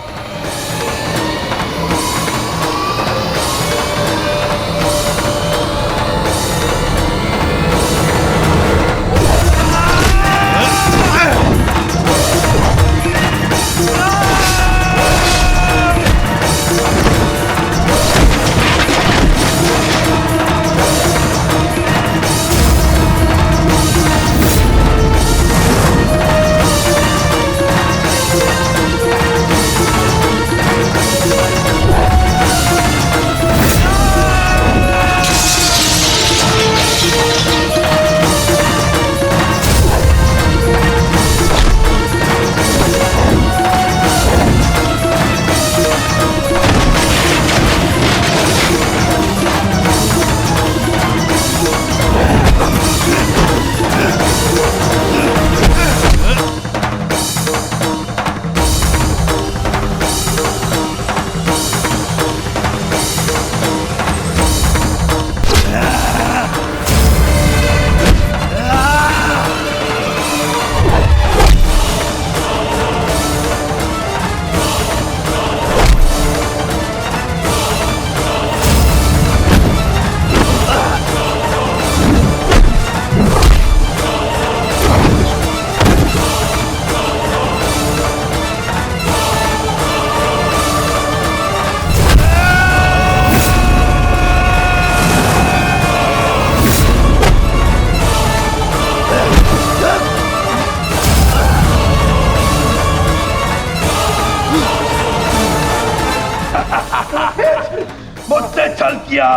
मुझसे छल किया,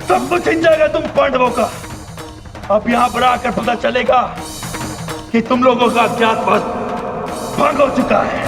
सब कुछ छिन जाएगा तुम पांडवों का। अब यहाँ पर आकर पता चलेगा कि तुम लोगों का अज्ञातवास भंग हो चुका है।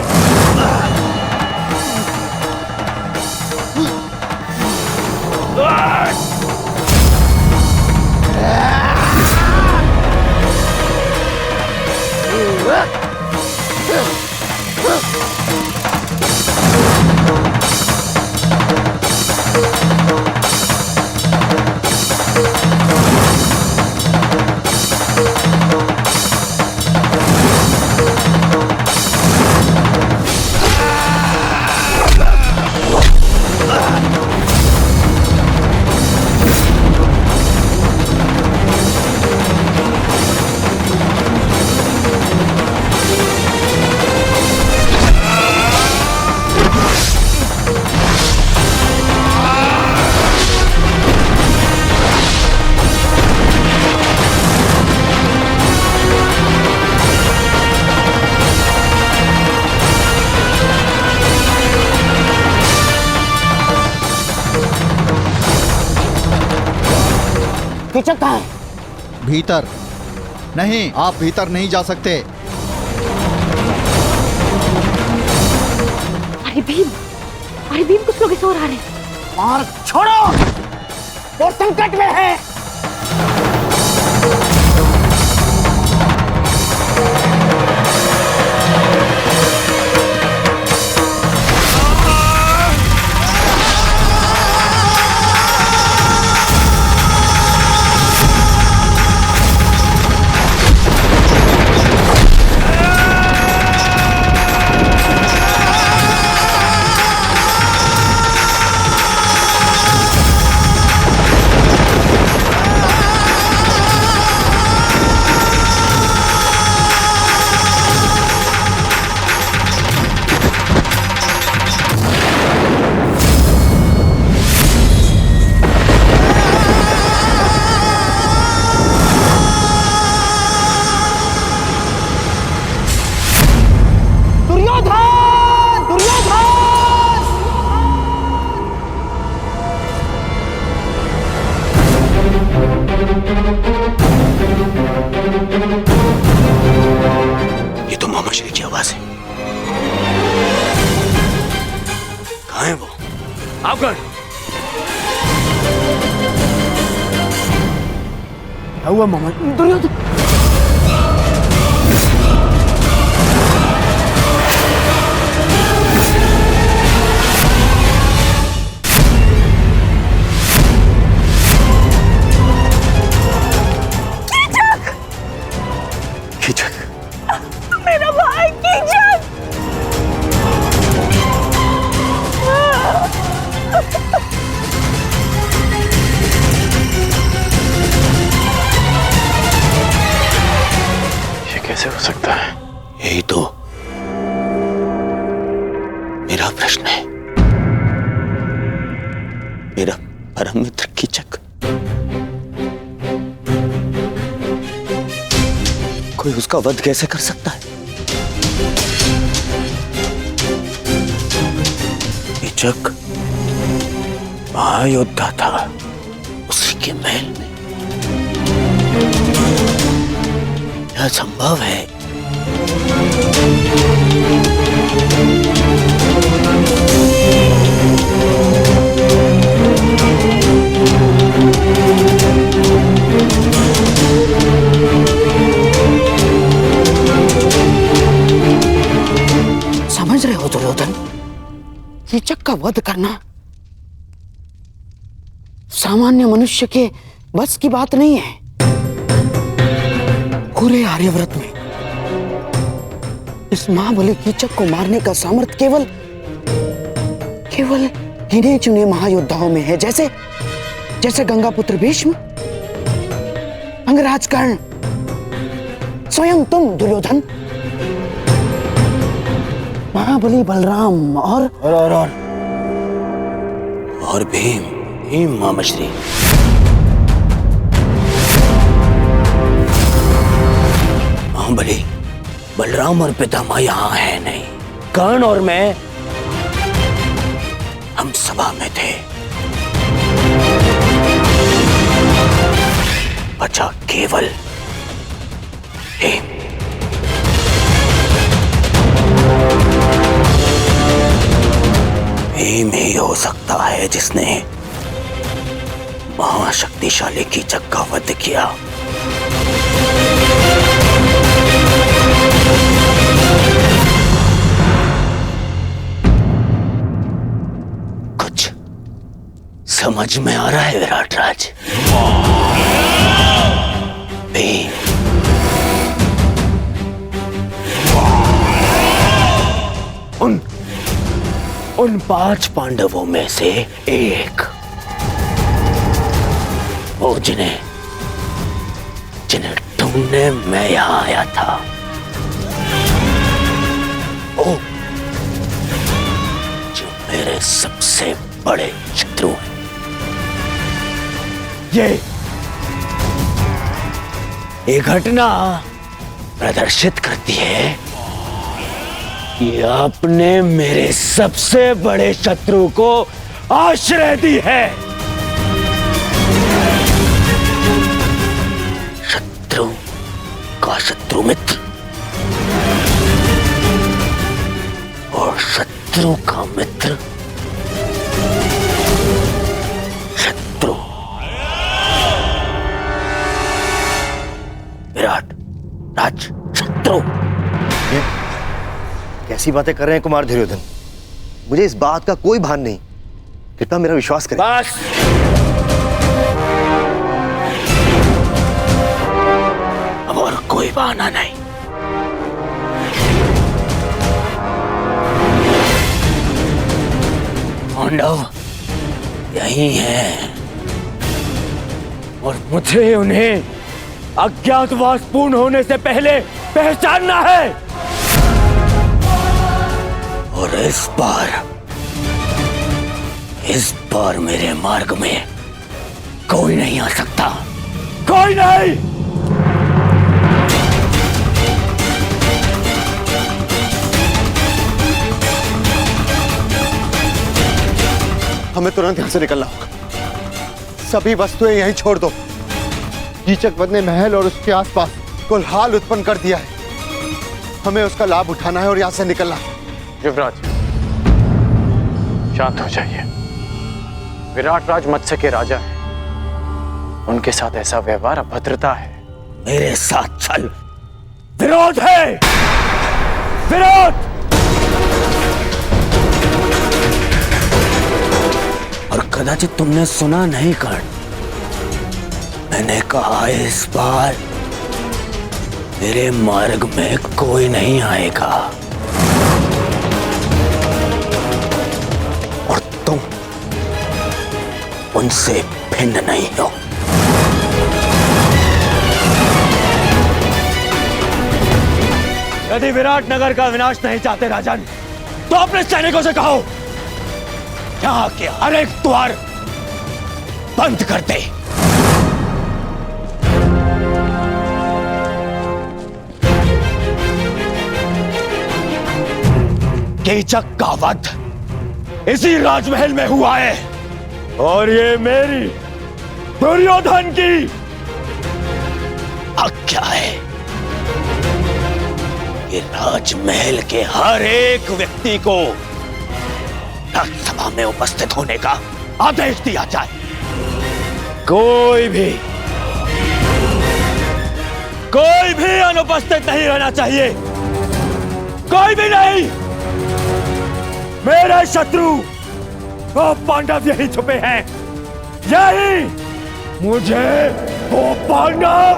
कीचक कहाँ है? भीतर नहीं, आप भीतर नहीं जा सकते। अरे भीम कुछ लोग इस ओर आ रहे हैं। मार छोड़ो, वो संकट में है। ये तो मोहम्मद शरीफ की आवाज है। कहाँ है वो? आप कौन? क्या हुआ मोहम्मद? दुर्योधन मेरा भाई प्रश्न है। मेरा परम मित्र कीचक, कोई उसका वध कैसे कर सकता है? कीचक महायोद्धा था, उसी के महल में यह संभव है। समझ रहे हो दुर्योधन, कीचक का वध करना सामान्य मनुष्य के बस की बात नहीं है। पूरे आर्यव्रत में इस महाबली कीचक को मारने का सामर्थ्य केवल गिने चुने महायोद्धाओं में है, जैसे गंगापुत्र भीष्म, अंगराज कर्ण, स्वयं तुम दुर्योधन, महाबली बलराम और भीम मामाश्री। महाबली बलराम और पितामह यहाँ है नहीं। कर्ण और मैं, हम सभा में थे। बचा केवल भीम। भीम ही हो सकता है जिसने महाशक्तिशाली कीचक का वध किया। कुछ समझ में आ रहा है विराट राज? भीम उन 5 पांडवों में से एक, वो जिन्हें ढूंढने मैं यहां आया था। वो जो मेरे सबसे बड़े शत्रु हैं। ये घटना प्रदर्शित करती है कि आपने मेरे सबसे बड़े शत्रु को आश्रय दी है। शत्रु का शत्रु मित्र और शत्रु का मित्र शत्रु। विराट राज शत्रु। कैसी बातें कर रहे हैं कुमार दुर्योधन? मुझे इस बात का कोई भान नहीं। कृपया मेरा विश्वास करें। बस अब और कोई बहाना नहीं। पांडव यही है और मुझे उन्हें अज्ञातवास पूर्ण होने से पहले पहचानना है। और इस बार मेरे मार्ग में कोई नहीं आ सकता। कोई नहीं। हमें तुरंत यहां से निकलना होगा। सभी वस्तुएं यहीं छोड़ दो। कीचक वध ने महल और उसके आसपास कोलाहल उत्पन्न कर दिया है। हमें उसका लाभ उठाना है और यहां से निकलना है। युवराज शांत हो जाइए। विराट राज मत्स्य के राजा हैं। उनके साथ ऐसा व्यवहार अभद्रता है। मेरे साथ चल। विरोध है, विरोध। और कदाचित तुमने सुना नहीं कर्ण, मैंने कहा इस बार मेरे मार्ग में कोई नहीं आएगा। और तुम उनसे भिन्न नहीं हो। यदि विराट नगर का विनाश नहीं चाहते राजन, तो अपने सैनिकों से कहो यहाँ के हर एक द्वार बंद कर दे। कीचक का वध इसी राजमहल में हुआ है और ये मेरी दुर्योधन की आज्ञा है। ये राजमहल के हर एक व्यक्ति को राज्यसभा में उपस्थित होने का आदेश दिया जाए। कोई भी अनुपस्थित नहीं रहना चाहिए, कोई भी नहीं। मेरे शत्रु वो पांडव यही छुपे हैं, यही मुझे वो पांडव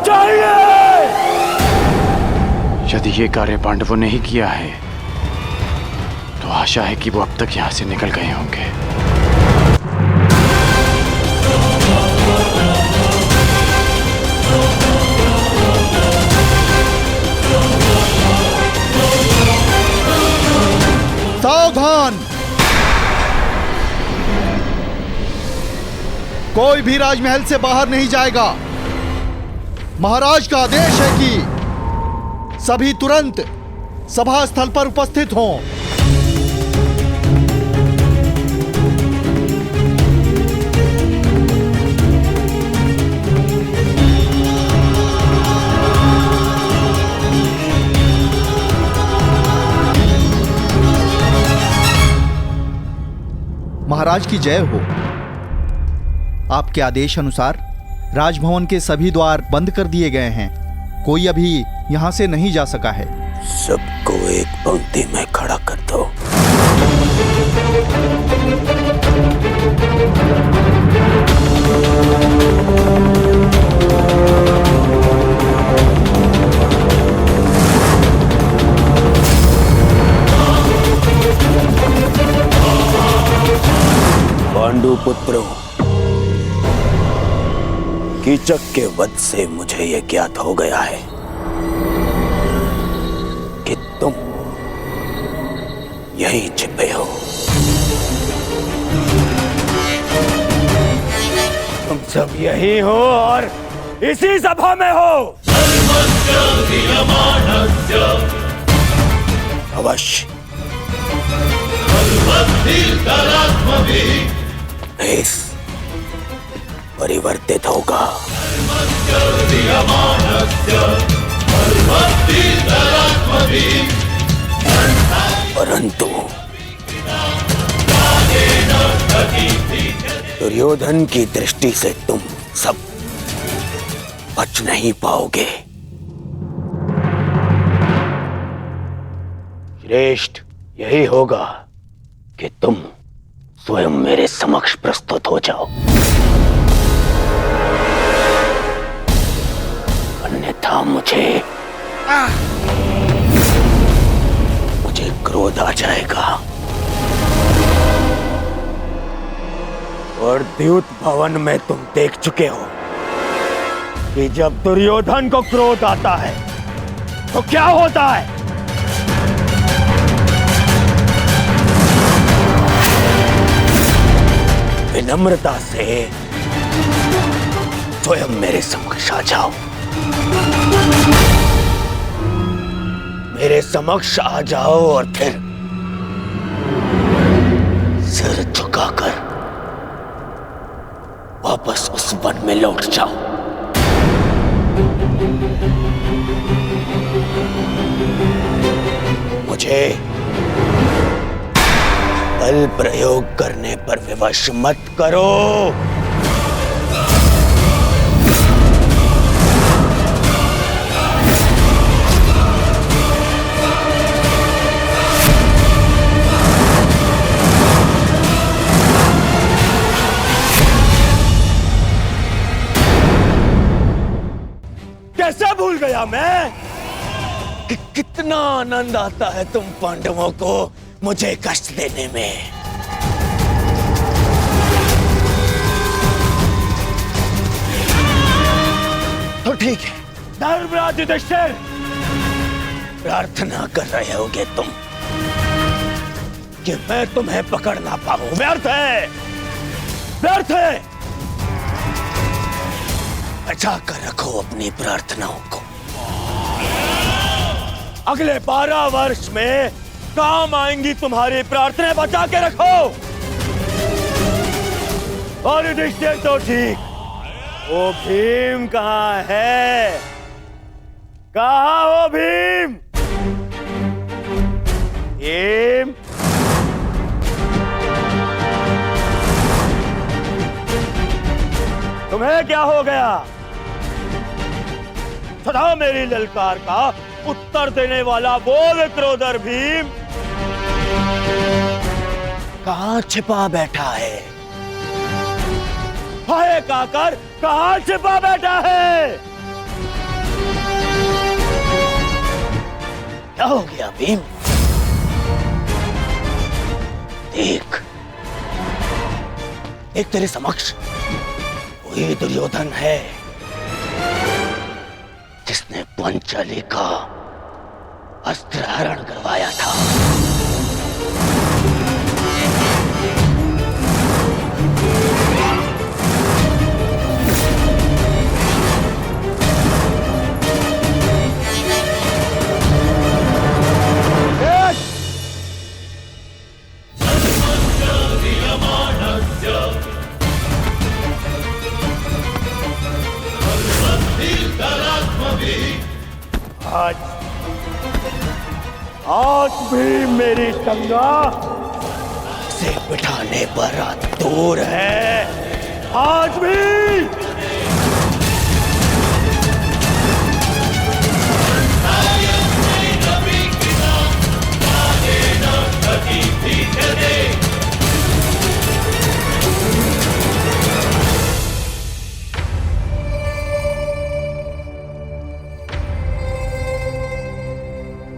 चाहिए। यदि ये कार्य पांडवों ने ही किया है तो आशा है कि वो अब तक यहां से निकल गए होंगे। सावधान! कोई भी राजमहल से बाहर नहीं जाएगा। महाराज का आदेश है कि सभी तुरंत सभा स्थल पर उपस्थित हों। महाराज की जय हो। आपके आदेश अनुसार राजभवन के सभी द्वार बंद कर दिए गए हैं। कोई अभी यहां से नहीं जा सका है। सबको एक पंक्ति में खड़ा कर दो। पांडु पुत्रों, कीचक के वध से मुझे यह ज्ञात हो गया है कि तुम यहीं छिपे हो। तुम सब यही हो और इसी सभा में हो। अवश्य भेष परिवर्तित होगा, परंतु दुर्योधन की दृष्टि से तुम सब बच नहीं पाओगे। श्रेष्ठ यही होगा कि तुम स्वयं मेरे समक्ष प्रस्तुत हो जाओ, अन्यथा मुझे क्रोध आ जाएगा और द्यूत भवन में तुम देख चुके हो कि जब दुर्योधन को क्रोध आता है तो क्या होता है। विनम्रता से स्वयं मेरे समक्ष आ जाओ, मेरे समक्ष आ जाओ और फिर सिर झुकाकर वापस उस वन में लौट जाओ। मुझे बल प्रयोग करने पर विवश मत करो। कैसे भूल गया मैं कि कितना आनंद आता है तुम पांडवों को मुझे कष्ट देने में। तो ठीक है, धर्मराज युधिष्ठिर, प्रार्थना कर रहे होगे तुम, कि मैं तुम्हें पकड़ ना पाऊं। व्यर्थ है, व्यर्थ है। बचा कर रखो अपनी प्रार्थनाओं को। अगले 12 वर्ष में काम आएंगी तुम्हारी प्रार्थनाएं, बचा के रखो। और युधिष्ठिर तो ठीक, वो भीम कहाँ है? कहाँ हो भीम? भीम, तुम्हें क्या हो गया? सदा मेरी ललकार का उत्तर देने वाला वो विक्रोधर भीम कहाँ छिपा बैठा है? हाय काकर, कहाँ छिपा बैठा है? क्या हो गया भीम? देख, एक तेरे समक्ष वही दुर्योधन है जिसने पांचाली का अस्त्र हरण करवाया था। आज भी मेरी संगा से बिठाने पर दूर है। आज भी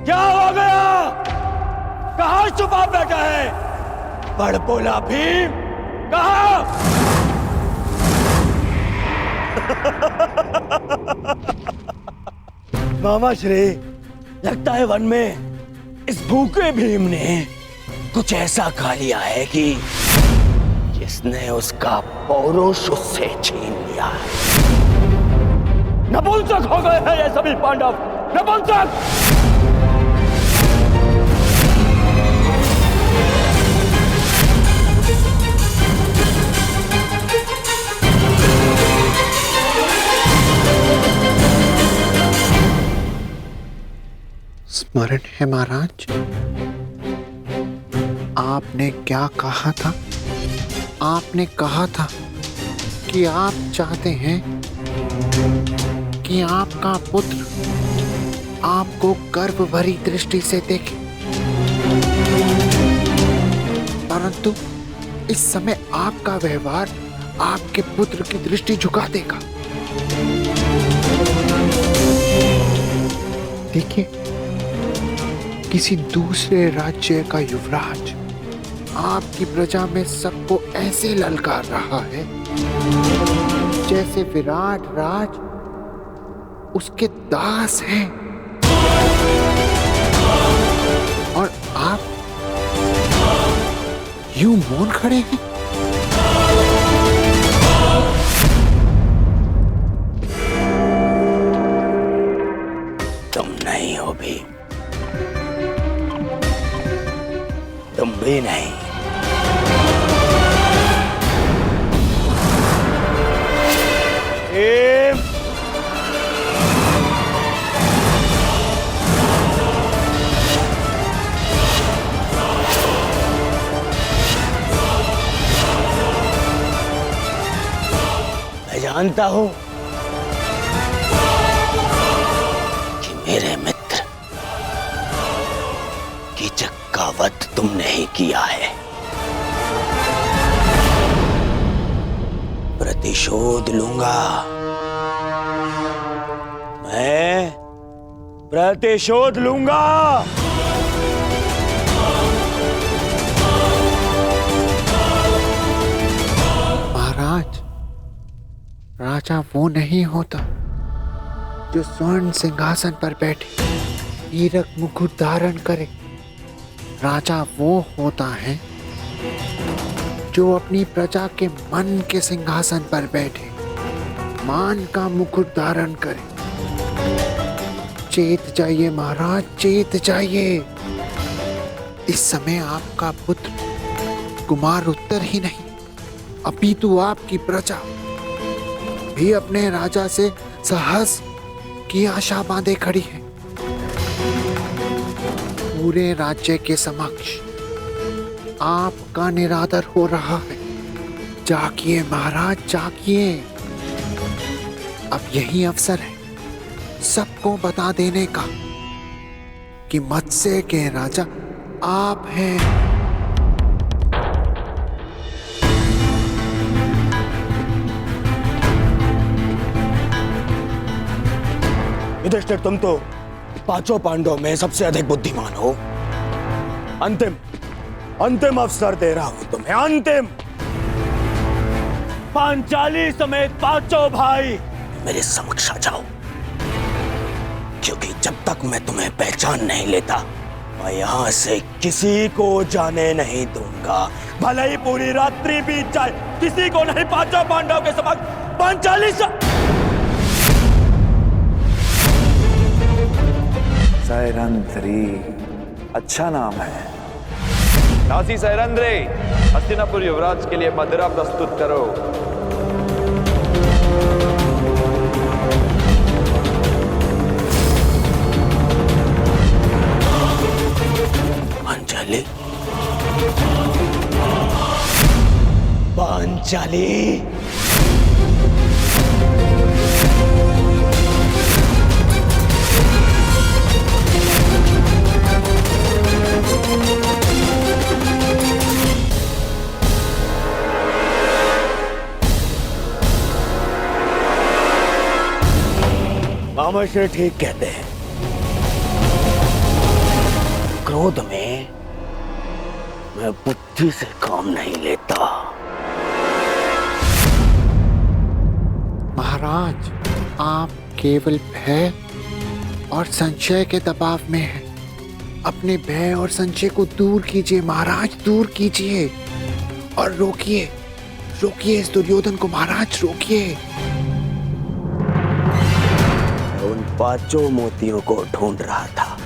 क्या हो गया? कहाँ छुपा बैठा है? बड़ बोला भीम, कहाँ? मामा श्री, लगता है वन में इस भूखे भीम ने कुछ ऐसा खा लिया है कि जिसने उसका पौरुष उससे छीन लिया। नपुंसक हो गए हैं ये सभी पांडव, नपुंसक। स्मरण है महाराज, आपने क्या कहा था? आपने कहा था कि आप चाहते हैं कि आपका पुत्र आपको गर्व भरी दृष्टि से देखे, परंतु इस समय आपका व्यवहार आपके पुत्र की दृष्टि झुका देगा। देखिए, किसी दूसरे राज्य का युवराज आपकी प्रजा में सबको ऐसे ललकार रहा है जैसे विराट राज उसके दास हैं, और आप यूं मौन खड़े हैं। तुम नहीं हो भी, तुम भी नहीं। भीम, मैं जानता हूं कि मेरे मित्र कीचक का वध तुमने ही किया है। प्रतिशोध लूंगा, मैं प्रतिशोध लूंगा। महाराज, राजा वो नहीं होता जो स्वर्ण सिंहासन पर बैठे हीरक मुकुट धारण करे राजा वो होता है जो अपनी प्रजा के मन के सिंहासन पर बैठे, मान का मुकुट धारण करे। चेत जाइए महाराज, चेत जाइए। इस समय आपका पुत्र कुमार उत्तर ही नहीं, अपितु आपकी प्रजा भी अपने राजा से साहस की आशा बांधे खड़ी है। पूरे राज्य के समक्ष आपका निरादर हो रहा है। जागिए महाराज, जागिए। अब यही अवसर है सबको बता देने का कि मत्स्य के राजा आप हैं। युधिष्ठिर, तुम तो पांचों पांडवों में सबसे अधिक बुद्धिमान हो। अंतिम अवसर दे रहा हूं तुम्हें, अंतिम। पांचाली समेत पांचों भाई मेरे समक्ष आ जाओ, क्योंकि जब तक मैं तुम्हें पहचान नहीं लेता मैं यहां से किसी को जाने नहीं दूंगा। भले ही पूरी रात्रि बीत जाए, किसी को नहीं। पांचों पांडवों के समक्ष पांचाली सैरंध्री, अच्छा नाम है। दासी सैरंध्री, हस्तिनापुर युवराज के लिए मदिरा प्रस्तुत करो। पांचाली, पांचाली। मामाश्री ठीक कहते हैं, क्रोध में मैं बुद्धि से काम नहीं लेता। महाराज, आप केवल भय और संशय के दबाव में हैं। अपने भय और संशय को दूर कीजिए महाराज, दूर कीजिए और रोकिए, रोकिए इस दुर्योधन को महाराज, रोकिए। उन पांचों मोतियों को ढूंढ रहा था,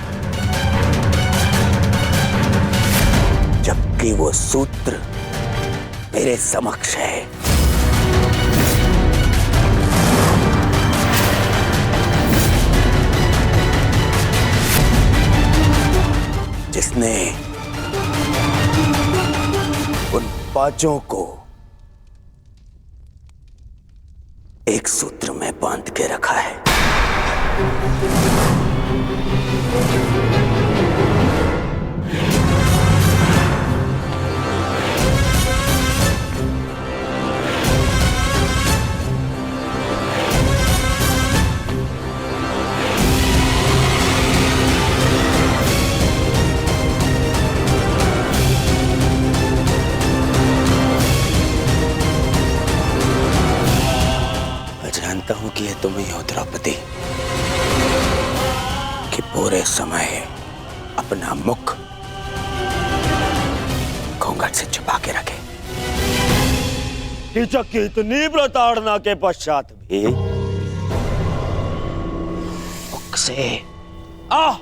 जबकि वो सूत्र मेरे समक्ष है। जिसने उन पांचों को एक सूत्र में बांध के रखा है। जानता हूं कि ये तुम ही हो द्रौपदी, कि पूरे समय अपना मुख घूंघट से छुपा के रखे। कीचक की इतनी प्रताड़ना के पश्चात भी मुख से आह